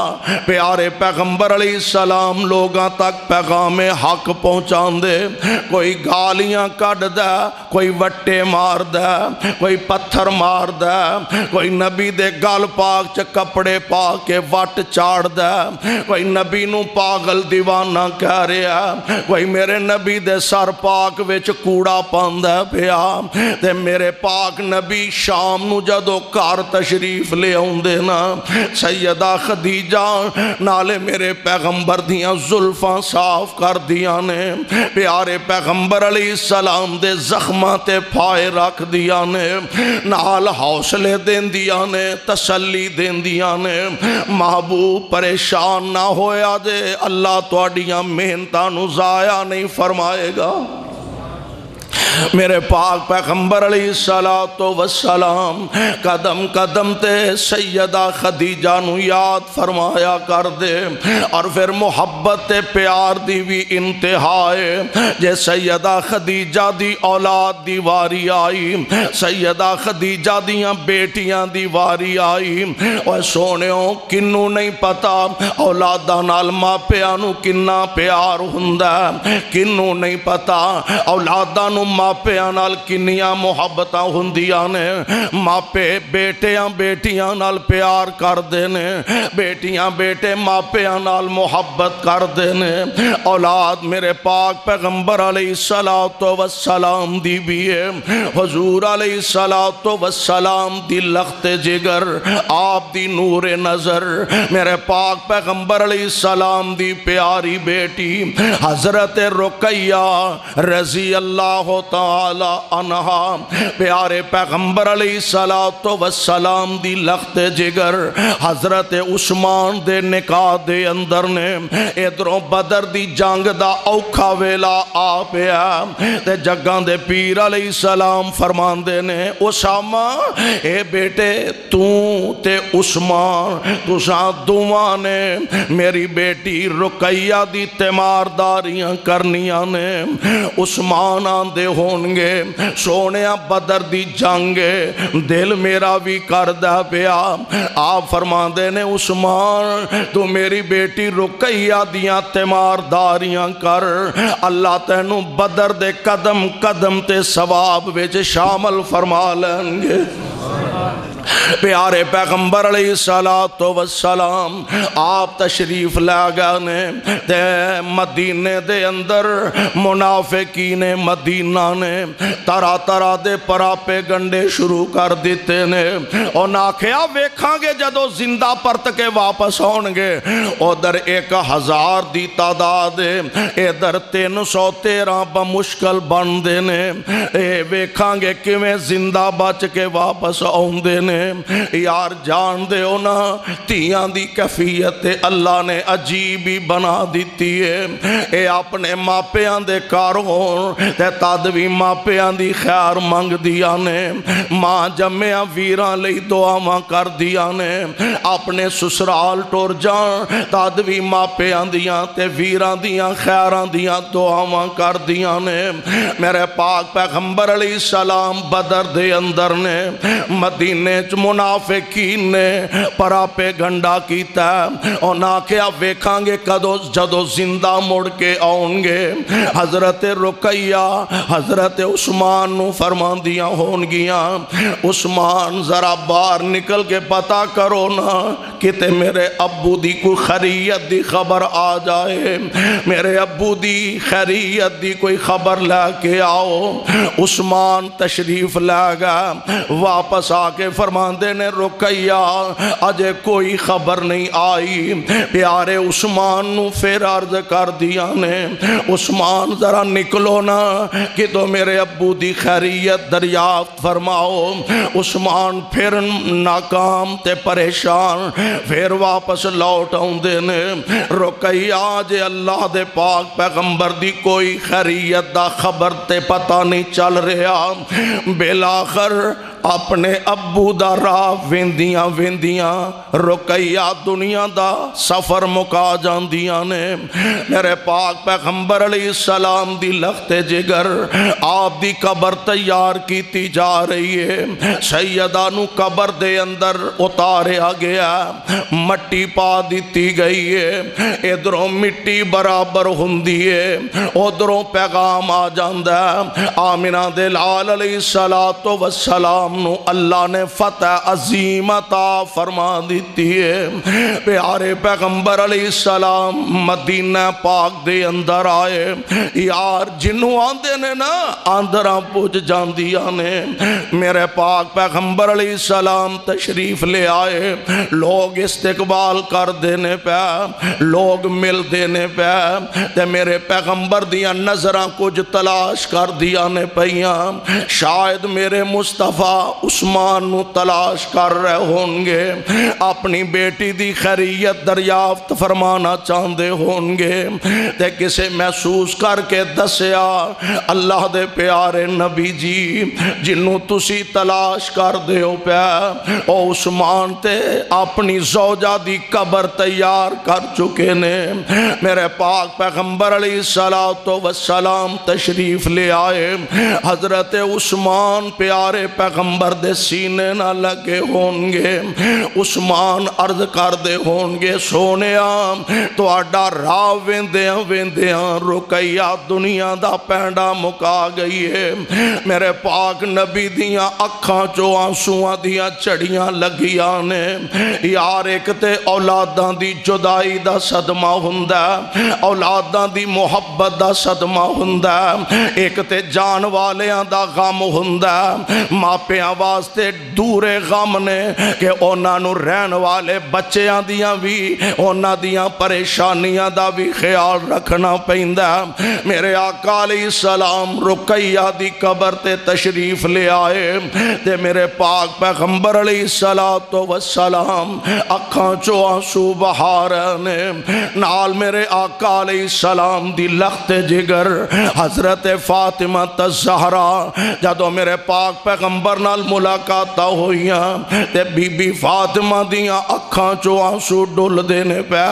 پیارے پیغمبر علیہ السلام لوگاں تک پیغام حق پہنچان دے کوئی گالیاں کٹ دے کوئی وٹے مار دے کوئی پتھر مار دے کوئی نبی دے گل پاک چ کپڑے پا کے وٹ چاڑ دے کوئی نبی نو پاگل دیوانہ کہہ رہا کوئی میرے نبی دے سر پاک وچ کوڑا پاندہ پیا تے میرے پاک نبی شام نو جدو کار تشریف لے آؤں دینا سیدہ خدیجہ نالے میرے پیغمبر دیاں زلفاں صاف کر دیاں نے پیارے پیغمبر علیہ السلام دے زخماں تے پھائے رکھ دیاں نے نال حوصلے دین دیاں نے تسلی دین دیاں نے محبوب پریشان نہ ہویا دے اللہ توڑیاں محنتاں نو ضائع نہیں فرمائے گا میرے پاک پیغمبر علیہ السلام قدم قدم تے سیدہ خدیجہ نو یاد فرمایا کر دے اور پھر محبت تے پیار دی بھی انتہائے جے سیدہ خدیجہ دی اولاد دی واری آئی سیدہ خدیجہ دیاں بیٹیاں دی واری آئی اور سونےوں کنوں نہیں پتا اولادہ نال ماپیاں نو کنا پیار ہندہ کنوں نہیں پتا اولادہ نو ماپیاں نال کنیاں محبتاں ہندیاں نے ماپے بیٹیاں بیٹیاں نال پیار کر دینے بیٹیاں بیٹے ماپیاں نال محبت کر دینے اولاد میرے پاک پیغمبر علیہ السلام دی بھی ہے حضور علیہ السلام دی لخت جگر آپ دی نور نظر میرے پاک پیغمبر علیہ السلام دی پیاری بیٹی حضرت رقیہ رضی اللہ تعالی عنہا پیارے پیغمبر علیہ السلام دی لخت جگر حضرت عثمان دے نکاح دے اندر نے ادھروں بدر دی جنگ دا اوکھا ویلا آ پیا تے جگاں دے پیر علیہ السلام فرمان دے نے اسامہ اے بیٹے تو تے عثمان تساں دوواں نے میری بیٹی رقیہ دی تیمارداریاں کرنیاں نے عثمان آندے ہونگے سونیاں بدر دی جنگے دل میرا بھی کردہ پیا آپ فرمان دے نے عثمان تو میری بیٹی رقیہ دیاں تیمارداریاں کر اللہ تینوں بدر دے قدم قدم تے ثواب وچ شامل فرما لیں گے پیارے پیغمبر علیہ السلام آپ تشریف لے گئے تے مدینے دے اندر منافقین مدینہ نے طرح طرح دے پراپے گنڈے شروع کر دیتے نے اور ناکھیا ویکھاں گے جدو زندہ پرت کے واپس ہونگے ادھر 1000 دی تعداد ادھر 313 بمشکل بن دینے ویکھاں گے کیویں زندہ بچ کے واپس آؤندے نے یار جان دے ہونا تیاں دی کیفیت اللہ نے عجیب ہی بنا دیتی ہے اے اپنے ماپیاں دے کاروں تے تادوی ماپیاں دی خیر منگ دیا نے ماں جمعیاں ویران لئی دعاواں کر دیا نے اپنے سسرال ٹور جان تادوی ماپیاں دیاں تے ویران دیاں خیران دیاں دعاواں کر دیا نے میرے پاک پیغمبر علیہ السلام بدر دے اندر نے مدینے منافقین نے پراپے گنڈا کیتا اور نہ کیا ویکھاں گے کدو جدو زندہ مڑ کے آؤں گے حضرت رقیہ حضرت عثمان نو فرمان دیاں ہون گیاں عثمان ذرا باہر نکل کے پتا کرو نا کتے میرے ابو دی کوئی خیریت دی خبر آ جائے میرے ابو دی خیریت دی کوئی خبر لے کے آؤ عثمان تشریف لے گا واپس آ کے فرماندے نے رقیہ اجے کوئی خبر نہیں آئی پیارے عثمان نو پھر عرض کر دیا نے عثمان ذرا نکلو نا کہ تو میرے ابو دی خیریت دریافت فرماؤ عثمان پھر ناکام تے پریشان پھر واپس لوٹ آؤں دے نے رقیہ جے اللہ دے پاک پیغمبر دی کوئی خیریت دا خبر تے پتہ نہیں چل رہا بلاخر اپنے ابو دا راہ ویندیاں ویندیاں رقیہ دنیا دا سفر مکا جاندیاں نے میرے پاک پیغمبر علیہ السلام دی لخت جگر آپ دی قبر تیار کیتی جا رہی ہے سیدہ نو قبر دے اندر اتاریا گیا مٹی پا دیتی گئی ہے ادھروں مٹی برابر ہوندی ہے ادھروں پیغام آ جاندہ آمنہ دے لال علیہ السلام نو اللہ نے فتح عظیم عطا فرما دیتی ہے پیارے پیغمبر علیہ السلام مدینہ پاک دے اندر آئے یار جنہوں آندے نے نا آندراں پوچھ جاندیاں نے میرے پاک پیغمبر علیہ السلام تشریف لے آئے لوگ استقبال کر دینے پہ لوگ مل دینے پہ تے میرے پیغمبر دیاں نظراں کچھ تلاش کر دیا نے پہیاں شاید میرے مصطفیٰ عثمان نو تلاش کر رہے ہوں گے اپنی بیٹی دی خیریت دریافت فرمانا چاندے ہوں گے تے کسے محسوس کر کے دسیا اللہ دے پیارے نبی جی جنہوں تسی تلاش کر دے ہو پہ او عثمان تے اپنی زوجہ دی قبر تیار کر چکے نے میرے پاک پیغمبر علیہ السلام تشریف لے آئے حضرت عثمان پیارے پیغمبر دے سینے نہ لگے ہونگے عثمان عرض کر دے ہونگے سونیاں تو آڈا راہ ویندیاں رقیہ دنیا دا پینڈا مکا گئی ہے میرے پاک نبی دیاں اکھاں چو آنسواں دیاں چڑیاں لگیاں نے یار ایک تے اولاداں دی جدائی دا صدمہ ہندہ اولاداں دی محبت دا صدمہ ہندہ ایک تے جان والیاں دا غم ہندہ ماپیاں واسطے دورے غم نے کہ اونا نو رہن والے بچیاں دیاں بھی اونا دیاں پریشانیاں دا بھی خیال رکھنا پہندہ میرے آقا علیہ السلام رقیہ دی قبر تے تشریف لے آئے تے میرے پاک پیغمبر علیہ السلام اکھاں چو آنسو بہارنے نال میرے آقا علیہ السلام دی لخت جگر حضرت فاطمہ الزہرا جدو میرے پاک پیغمبر نال ملاقاتہ ہوئیاں تے بی بی فاطمہ دیاں اکھاں چو آنسو ڈول دینے پہ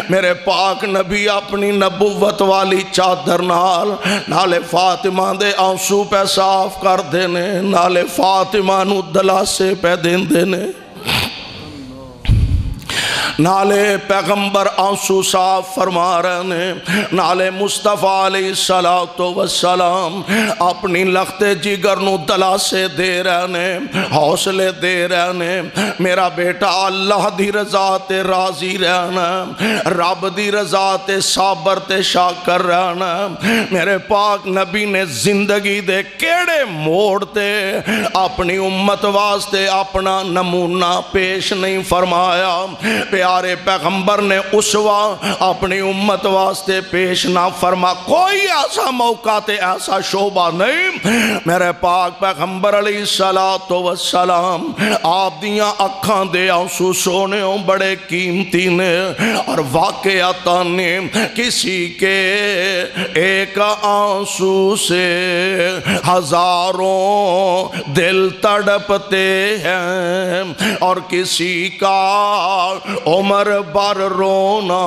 میرے پاک نبی اپنی نبوت والی چادر نال فاطمہ دے آنسو پہ صاف کر دینے نال فاطمہ نو دلاسے پہ دین دینے نالے پیغمبر آنسو صاف فرما رہنے نالے مصطفیٰ علیہ السلام اپنی لخت جگر نو دلاسے دے رہنے حوصلے دے رہنے میرا بیٹا اللہ دی رضا تے راضی رہنا رب دی رضا تے صابر تے شاکر رہنا میرے پاک نبی نے زندگی دے کیڑے موڑ تے اپنی امت واسطے اپنا نمونہ پیش نہیں فرمایا پیارے پیغمبر نے اسوا اپنی امت واسطے پیش نہ فرما کوئی ایسا موقع تے ایسا شعبہ نہیں میرے پاک پیغمبر علیہ السلام آپ دیاں اکھاں دے آنسو سونے بڑے قیمتی نے اور واقعاتاں نے کسی کے ایک آنسو سے ہزاروں دل تڑپتے ہیں اور کسی کا عمر بھر رونا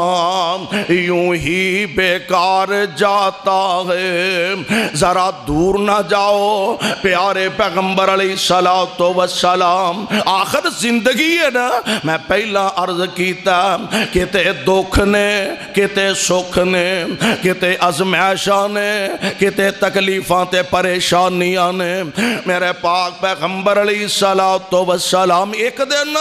یوں ہی بیکار جاتا ہے. ذرا دور نہ جاؤ پیارے پیغمبر علیہ السلام. آخر زندگی ہے نا. میں پہلا عرض کیتا کتے دکھ نے کتے سکھ نے کتے ازمائشاں نے کتے تکلیفاں تے پریشانیاں نے. میرے پاک پیغمبر علیہ السلام ایک دن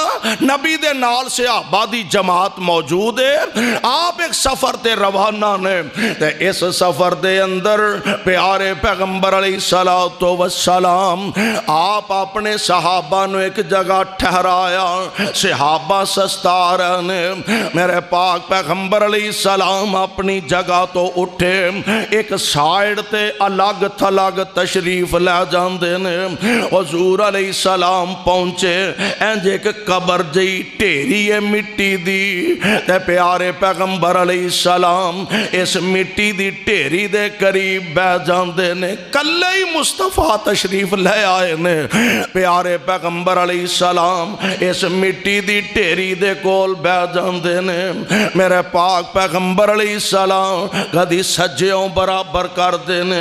نبی دے نال صحابہ دی جماعت موجود ہے. آپ ایک سفر تے روانہ نے تے اس سفر دے اندر پیارے پیغمبر علیہ السلام آپ اپنے صحابہ نو ایک جگہ ٹھہرایا. صحابہ سستا رہے نے. میرے پاک پیغمبر علیہ السلام اپنی جگہ تو اٹھے ایک سائیڈ تے الگ تھلگ تشریف لے جاندے نے. حضور علیہ السلام پہنچے انج ایک قبر جئی ٹھیری ہے مٹی دی تے پیارے پیغمبر علیہ السلام اس مٹی دی ٹھیری دے قریب بیٹھ جاندے نے. کلے ہی مصطفیٰ تشریف لے آئے نے. پیارے پیغمبر علیہ السلام اس مٹی دی ٹھیری دے کول بیٹھ جاندے نے. میرے پاک پیغمبر علیہ السلام کدی سجیوں برابر کر دینے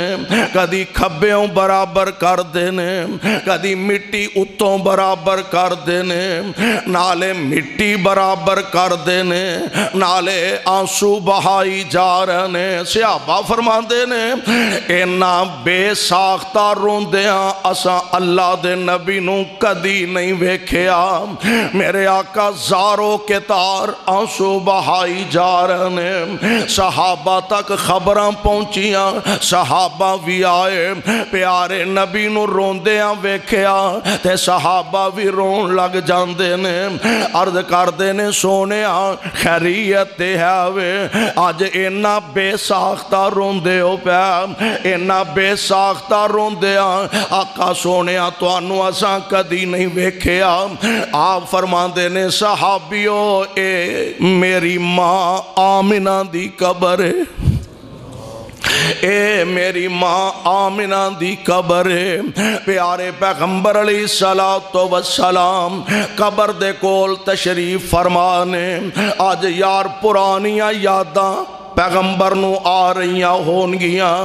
کدی کھبیوں برابر کر دینے کدی مٹی اتوں برابر کر دینے نالے مٹی برابر کر دینے نالے آنسو بہائی جا رہنے. صحابہ فرما دینے اینا بے ساختہ روندیاں اساں اللہ دے نبی نو کدی نہیں ویکھیا. میرے آقا زاروں کے تار آنسو بہائی جا رہنے. صحابہ تک خبراں پہنچیاں. صحابہ بھی آئے پیارے نبی نو روندیاں ویکھیا تے صحابہ بھی رون لگ جاندے نے. عرض کر دینے سونیا خیریت دے ہے آج اینا بے ساختہ روندے ہو پیا اینا بے ساختہ روندیاں آقا سونیا تو انو اساں کدی نہیں ویکھیا. آپ فرما دینے صحابیو اے میری ماں آمنہ دی قبر ہے. اے میری ماں آمنہ دی قبر ہے. پیارے پیغمبر علیہ السلام قبر دے کول تشریف فرمانے. آج یار پرانیاں یاداں پیغمبر نو آ رہیاں ہونگیاں.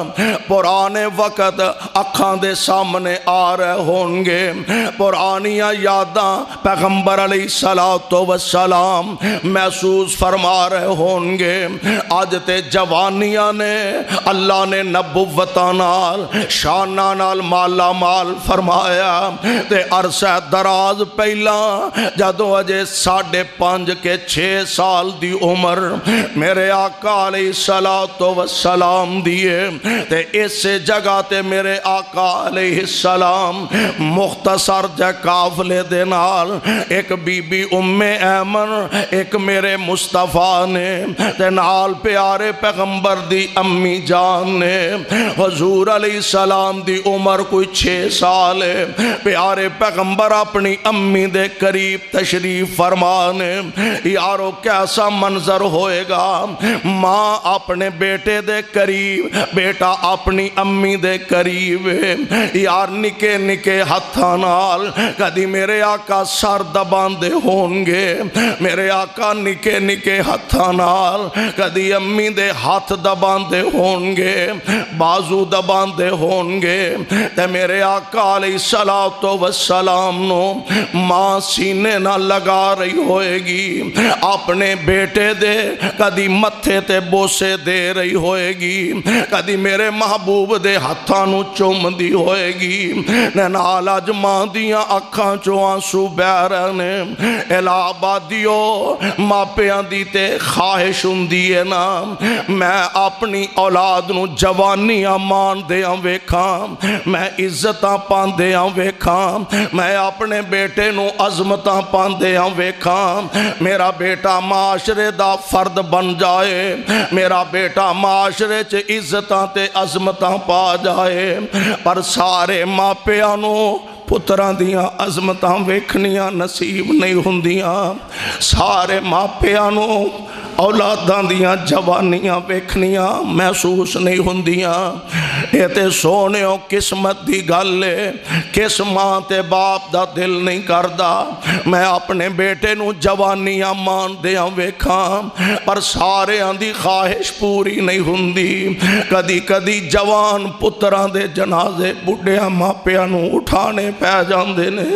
پرانے وقت اکھاں دے سامنے آ رہے ہونگے. پرانیاں یاداں پیغمبر علیہ السلام محسوس فرما رہے ہونگے. آج تے جوانیاں نے اللہ نے نبوتاں نال شاناں نال مالا مال فرمایا تے عرصہ دراز پہلا جدوں اجے 5.5 کے 6 سال دی عمر میرے آقا علیہ السلام دیئے تے اس جگہ تے میرے آقا علیہ السلام مختصر جا قافلے دے نال ایک بی بی ام ایمن ایک میرے مصطفیٰ نے تے نال پیارے پیغمبر دی امی جان نے. حضور علیہ السلام دی عمر کوئی 6 سال ہے. پیارے پیغمبر اپنی امی دے قریب تشریف فرمانے. یارو کیسا منظر ہوئے گا ماں اپنے بیٹے دے قریب بیٹا اپنی امی دے قریب. یار نکے نکے ہتھاں نال کدی میرے آقا سر دبان دے ہونگے. میرے آقا نکے نکے ہتھاں نال کدی امی دے ہاتھ دبان دے ہونگے بازو دبان دے ہونگے. تے میرے آقا علیہ السلام نو ماں سینے نہ لگا رہی ہوئے گی. اپنے بیٹے دے کدی متھے تے بوسے دے رہی ہوئے گی کدی میرے محبوب دے ہتھاں نو چوم دی ہوئے گی. نال اج ماں دیاں اکھاں چوں آنسو بہ رہے. الہابادیو ماپیاں دی تے خواہش ہوندی ہے نا میں اپنی اولاد نو جوانیاں مان دیاں ویکھاں میں عزتاں پاندیاں ویکھاں میں اپنے بیٹے نو عظمتاں پاندیاں ویکھاں. میرا بیٹا معاشرے دا فرد بن جائے میرا بیٹا معاشرے چ عزتاں تے عظمتاں پا جائے. پر سارے ماپیاں نو پتران دیاں عظمتاں ویکھنیاں نصیب نہیں ہوندیاں. سارے ماپیاں نو اولاداں دیاں جوانیاں ویکھنیاں محسوس نہیں ہوندیاں. اے تے سونیو قسمت دی گل ہے. کس ماں تے باپ دا دل نہیں کردا میں اپنے بیٹے نو جوانیاں مان دیاں ویکھاں, پر ساریاں دی خواہش پوری نہیں ہوندی. کدی کدی جوان پتراں دے جنازے بڈھیاں ماپیاں نو اٹھانے پہ جاندے نے.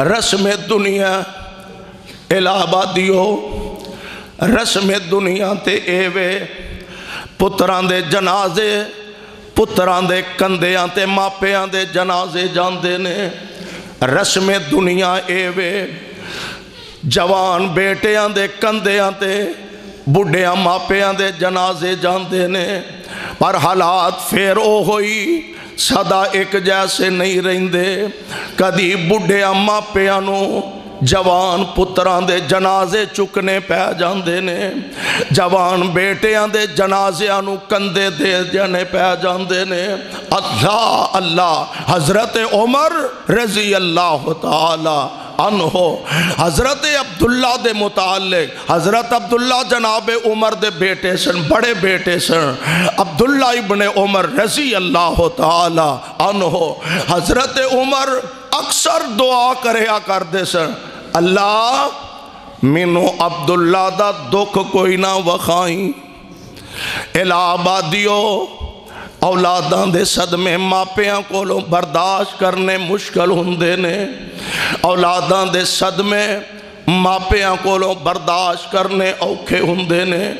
رسم دنیا الہبادیو, رسم دنیا تے ایوے پتران دے جنازے پتران دے کندیاں تے ماپیاں دے جنازے جاندے نے. رسم دنیا ایوے جوان بیٹیاں دے کندیاں تے بڈھیاں ماپیاں دے جنازے جاندے نے. پر حالات پھر او ہوئی صدا ایک جیسے نہیں رہندے. کدی بڈھیاں ماپیاں نو جوان پتران دے جنازے چکنے پہ جاندے نے. جوان بیٹیاں دے جنازیاں نو کندے دے جانے پہ جاندے نے. اللہ اللہ. حضرت عمر رضی اللہ تعالی عنہ حضرت عبداللہ دے متعلق, حضرت عبداللہ جناب عمر دے بیٹے سن, بڑے بیٹے سن, عبداللہ ابن عمر رضی اللہ تعالی عنہ. حضرت عمر اکثر دعا کریا کر دے سن, اللہ مینو عبداللہ دا دکھ کوئی نہ وخائیں. الہبادیو اولاداں دے صدمے ماپیاں کولوں برداشت کرنے مشکل ہوندے نے. اولاداں دے صدمے ماپیاں کولوں برداشت کرنے اوکھے ہوندے نے.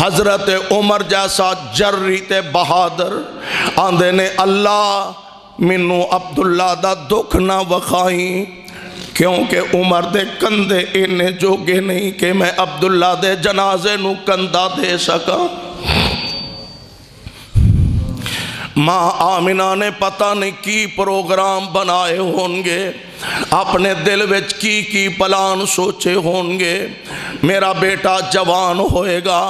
حضرت عمر جیسا جری تے بہادر آندے نے اللہ مینوں عبداللہ دا دکھ نہ وخائیں, کیونکہ عمر دے کندے انے جوگے نہیں کہ میں عبداللہ دے جنازے نو کندہ دے سکا. ماں آمنہ نے پتہ نہیں کی پروگرام بنائے ہونگے, اپنے دل وچ کی پلان سوچے ہونگے. میرا بیٹا جوان ہوئے گا,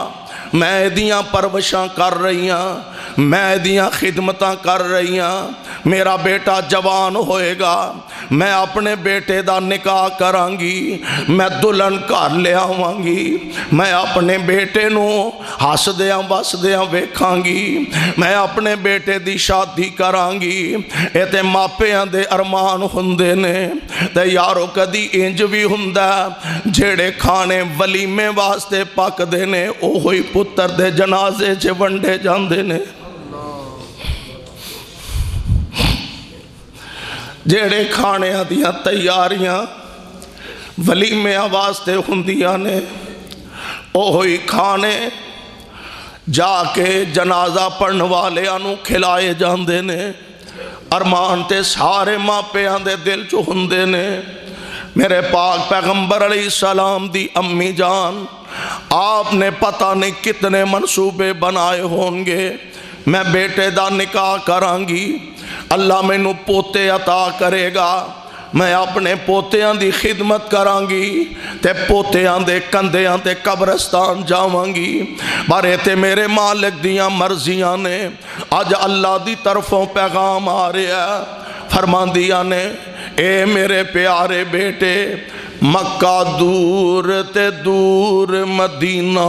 میں دیاں پروشاں کر رہی ہاں, میں دیاں خدمتاں کر رہی ہاں. میرا بیٹا جوان ہوئے گا, میں اپنے بیٹے دا نکاح کران گی, میں دلہن گھر لے آواں گی, میں اپنے بیٹے نو ہس دیاں بس دیاں ویکھاں گی, میں اپنے بیٹے دی شادی کران گی. اے تے ماپیاں دے ارمان ہوندے نے. تے یارو کدی انج بھی ہوندا جیڑے کھانے ولیمے واسطے پک دے نے او ہوئی پتر دے جنازے چ ونڈے جاندے نے. جیڑے کھانے دیاں تیاریاں ولیمے واسطے ہوندیاں نے او ہوئی کھانے جا کے جنازہ پڑھن والے آنو کھلائے جاندے نے. ارمان تے سارے ماپیاں دے دل چو ہوندے نے. میرے پاک پیغمبر علیہ السلام دی امی جان آپ نے پتہ نہیں کتنے منصوبے بنائے ہونگے. میں بیٹے دا نکاح کران گی, اللہ میں نو پوتے عطا کرے گا, میں اپنے پوتیاں دی خدمت کران گی, تے پوتیاں دے کندیاں تے قبرستان جاواں گی. بارے تے میرے مالک دیاں مرضیاں نے. آج اللہ دی طرفوں پیغام آ رہا ہے, فرمان دیا نے اے میرے پیارے بیٹے, مکہ دور تے دور مدینہ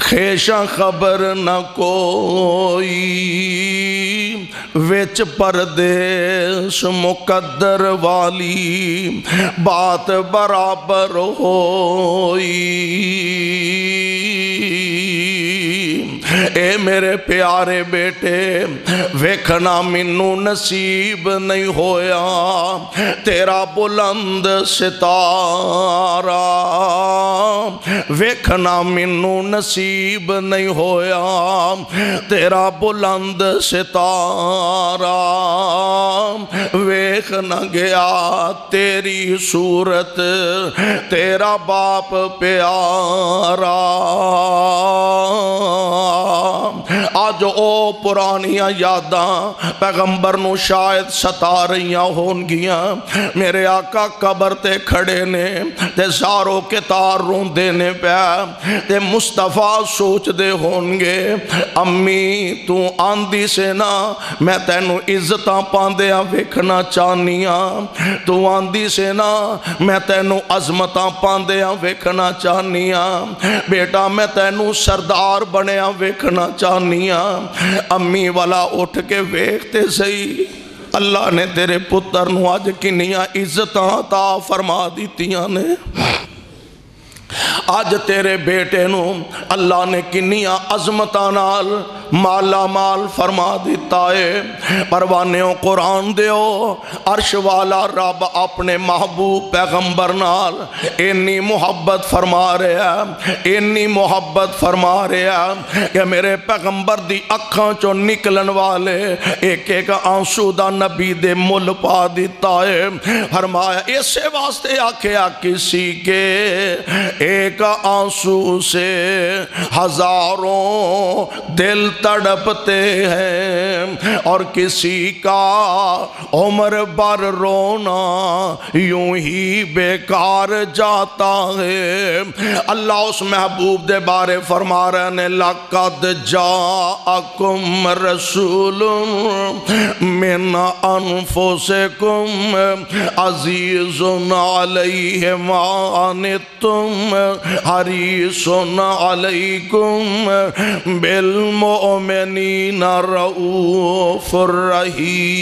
خیشاں خبر نہ کوئی, وچ پردیس مقدر والی بات برابر ہوئی. اے میرے پیارے بیٹے ویکھنا منو نصیب نہیں ہویا تیرا بلند ستارہ, ویکھنا منو نصیب نہیں ہویا تیرا بلند ستارہ, ویکھ نہ گیا تیری صورت تیرا باپ پیارا. آج او پرانیاں یاداں پیغمبر نو شاید ستا رہیاں ہون گیاں میرے آقا قبر تے کھڑے نے تے زارو کے تار رون دینے پیا تے مصطفیٰ سوچ دے ہون گے امی تو آندی سے نا میں تینو عزتاں پاندیاں ویکھنا چاہنیاں تو آندی سے نا میں تینو عظمتاں پاندیاں ویکھنا چاہنیاں بیٹا میں تینو سردار بنیاں ویکھنا چاہنیاں امی والا اٹھ کے ویکھتے سہی اللہ نے تیرے پتر نو آج کنیاں عزتاں عطا فرما دیتیاں نے آج تیرے بیٹے نو اللہ نے کنیاں عظمتاں نال مالا مال فرما دیتا ہے پروانیوں قرآن دیو عرش والا رب اپنے محبوب پیغمبر نال انی محبت فرما رہا انی محبت فرما رہا کہ میرے پیغمبر دی اکھاں چو نکلن والے ایک ایک آنسو دا نبی دے مل پا دیتا ہے فرمایا اسے واسطے آکھیا کسی کے ایک آنسو سے ہزاروں دل تڑپتے ہیں اور کسی کا عمر بھر رونا یوں ہی بیکار جاتا ہے اللہ اس محبوب دے بارے فرما رہے ہیں لَقَدْ جَاءَكُمْ رَسُولٌ مِّنْ أَنفُسِكُمْ عَزِيزٌ عَلَيْهِ مَا عَنِتُّمْ حَرِيصٌ عَلَيْكُمْ بِالْمُؤْمِنِينَ رؤوف رحیم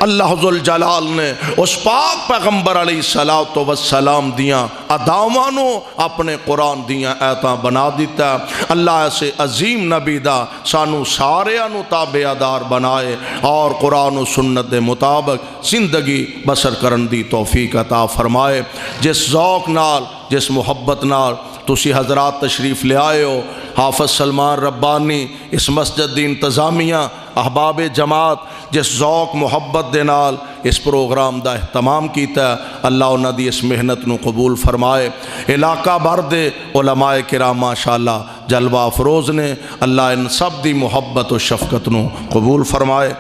اللہ ذوالجلال نے اس پاک پیغمبر علیہ السلام دیاں اداوانوں اپنے قرآن دیاں ایتاں بنا دیتا ہے اللہ ایسے عظیم نبی دا سانو ساریانو تابعدار بنائے اور قرآن و سنت دے مطابق زندگی بسر کرن دی توفیق عطا فرمائے جس ذوق نال جس محبت نال تسی حضرات تشریف لے آئے ہو حافظ سلمان ربانی اس مسجد دی انتظامیہ احباب جماعت جس ذوق محبت دے نال اس پروگرام دا اہتمام کیتا ہے اللہ انہاں دی اس محنت نو قبول فرمائے علاقہ بھر دے علماء کرام ماشاءاللہ جلوہ افروز نے اللہ ان سب دی محبت و شفقت نو قبول فرمائے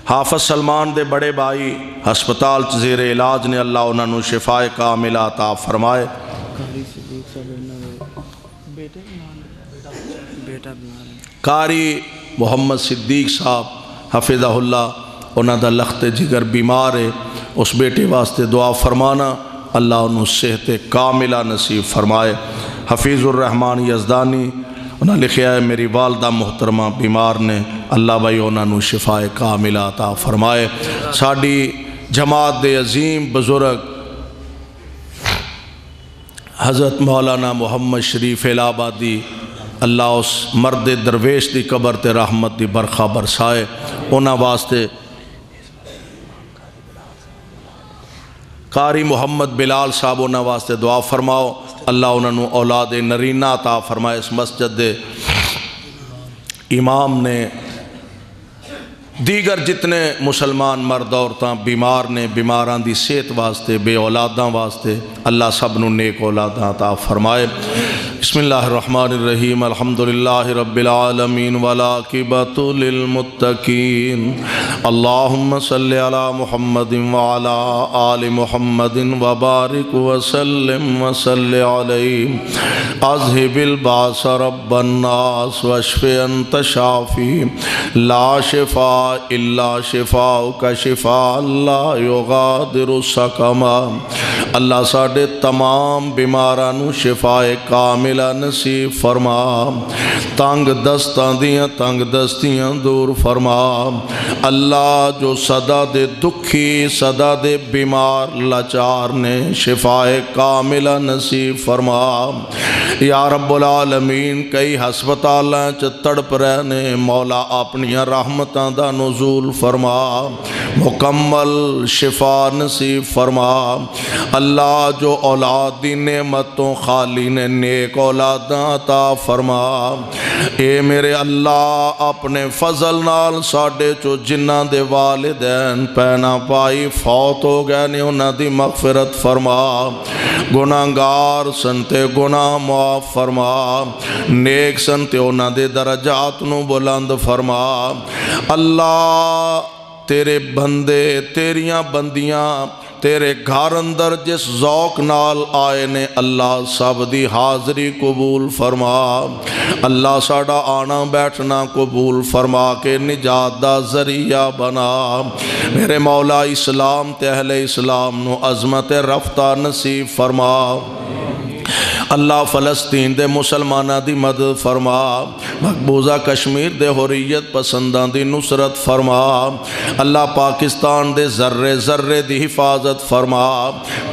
حافظ سلمان دے بڑے بھائی ہسپتال زیر علاج نے اللہ انہاں نو شفاء کاملہ عطا فرمائے قاری محمد صدیق صاحب حفظہ اللہ انہاں دا لخت جگر بیمار ہے اس بیٹے واسطے دعا فرمانا اللہ انہوں صحت کاملہ نصیب فرمائے حفیظ الرحمن یزدانی انہاں لکھیا ہے میری والدہ محترمہ بیمار نے اللہ بھائی انہاں نو شفاء کاملہ عطا فرمائے ساڑی جماعت دے عظیم بزرگ حضرت مولانا محمد شریف الہبادی اللہ اس مرد درویش دی قبر تے رحمت دی برخہ برسائے انہاں واسطے قاری محمد بلال صاحب انہاں واسطے دعا فرماؤ اللہ انہاں نو اولاد نرینہ عطا فرمائے اس مسجد دے امام نے دیگر جتنے مسلمان مرد عورتاں بیمار نے بیماران دی صحت واسطے بے اولاداں واسطے اللہ سب نو نیک اولاداں عطا فرمائے بسم اللہ الرحمن الرحیم الحمدللہ رب العالمین والعاقبۃ للمتقین اللہم صلی علی محمد وعلی آل محمد وبارک وسلم وصلی علیہ اذہب الباس رب الناس واشف انت شافی لا شفاء الا شفاءک شفاء اللہ یغادر سقما اللہ ساڑھے تمام بیمارانو شفاء کاملہ نصیب فرما تنگ دستاں دیاں تنگ دستیاں دور فرما اللہ جو صدا دے دکھی صدا دے بیمار لاچار نے شفاء کاملہ نصیب فرما یا رب العالمین کئی ہسپتالاں چ تڑپ رہنے مولا اپنی رحمتاں دا نزول فرما مکمل شفا نصیب فرما اللہ جو اولاد دی نعمتوں خالی نے نیک اولاداں عطا فرما۔ اے میرے اللہ اپنے فضل نال ساڈے چو جنہاں دے والدین پینا پائی فوت ہو گئے نے انہاں دی مغفرت فرما، گناہگار سنتے گناہ معاف فرما، نیک سنتے انہاں دے درجات نو بلند فرما۔ اللہ تیرے بندے تیریاں بندیاں تیرے گھر اندر جس ذوق نال آئے نے اللہ سب دی حاضری قبول فرما۔ اللہ ساڑا آنا بیٹھنا قبول فرما کے نجات دا ذریعہ بنا۔ میرے مولا اسلام تے اہل اسلام نو عظمت رفتہ نصیب فرما۔ اللہ فلسطین دے مسلمانہ دی مدد فرما، مقبوضہ کشمیر دے حریت پسندان دی نصرت فرما۔ اللہ پاکستان دے ذرے ذرے دی حفاظت فرما،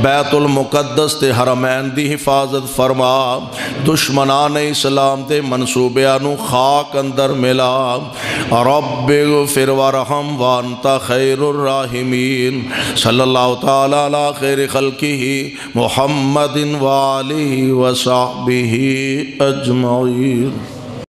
بیت المقدس دے حرمین دی حفاظت فرما، دشمنان اسلام دے منصوبیانو خاک اندر ملا۔ رب اغفر ورحم وانت خیر الراحمین۔ صلی اللہ تعالی علی خیر خلقہ محمد وآلہ وصحبہ اجمعین۔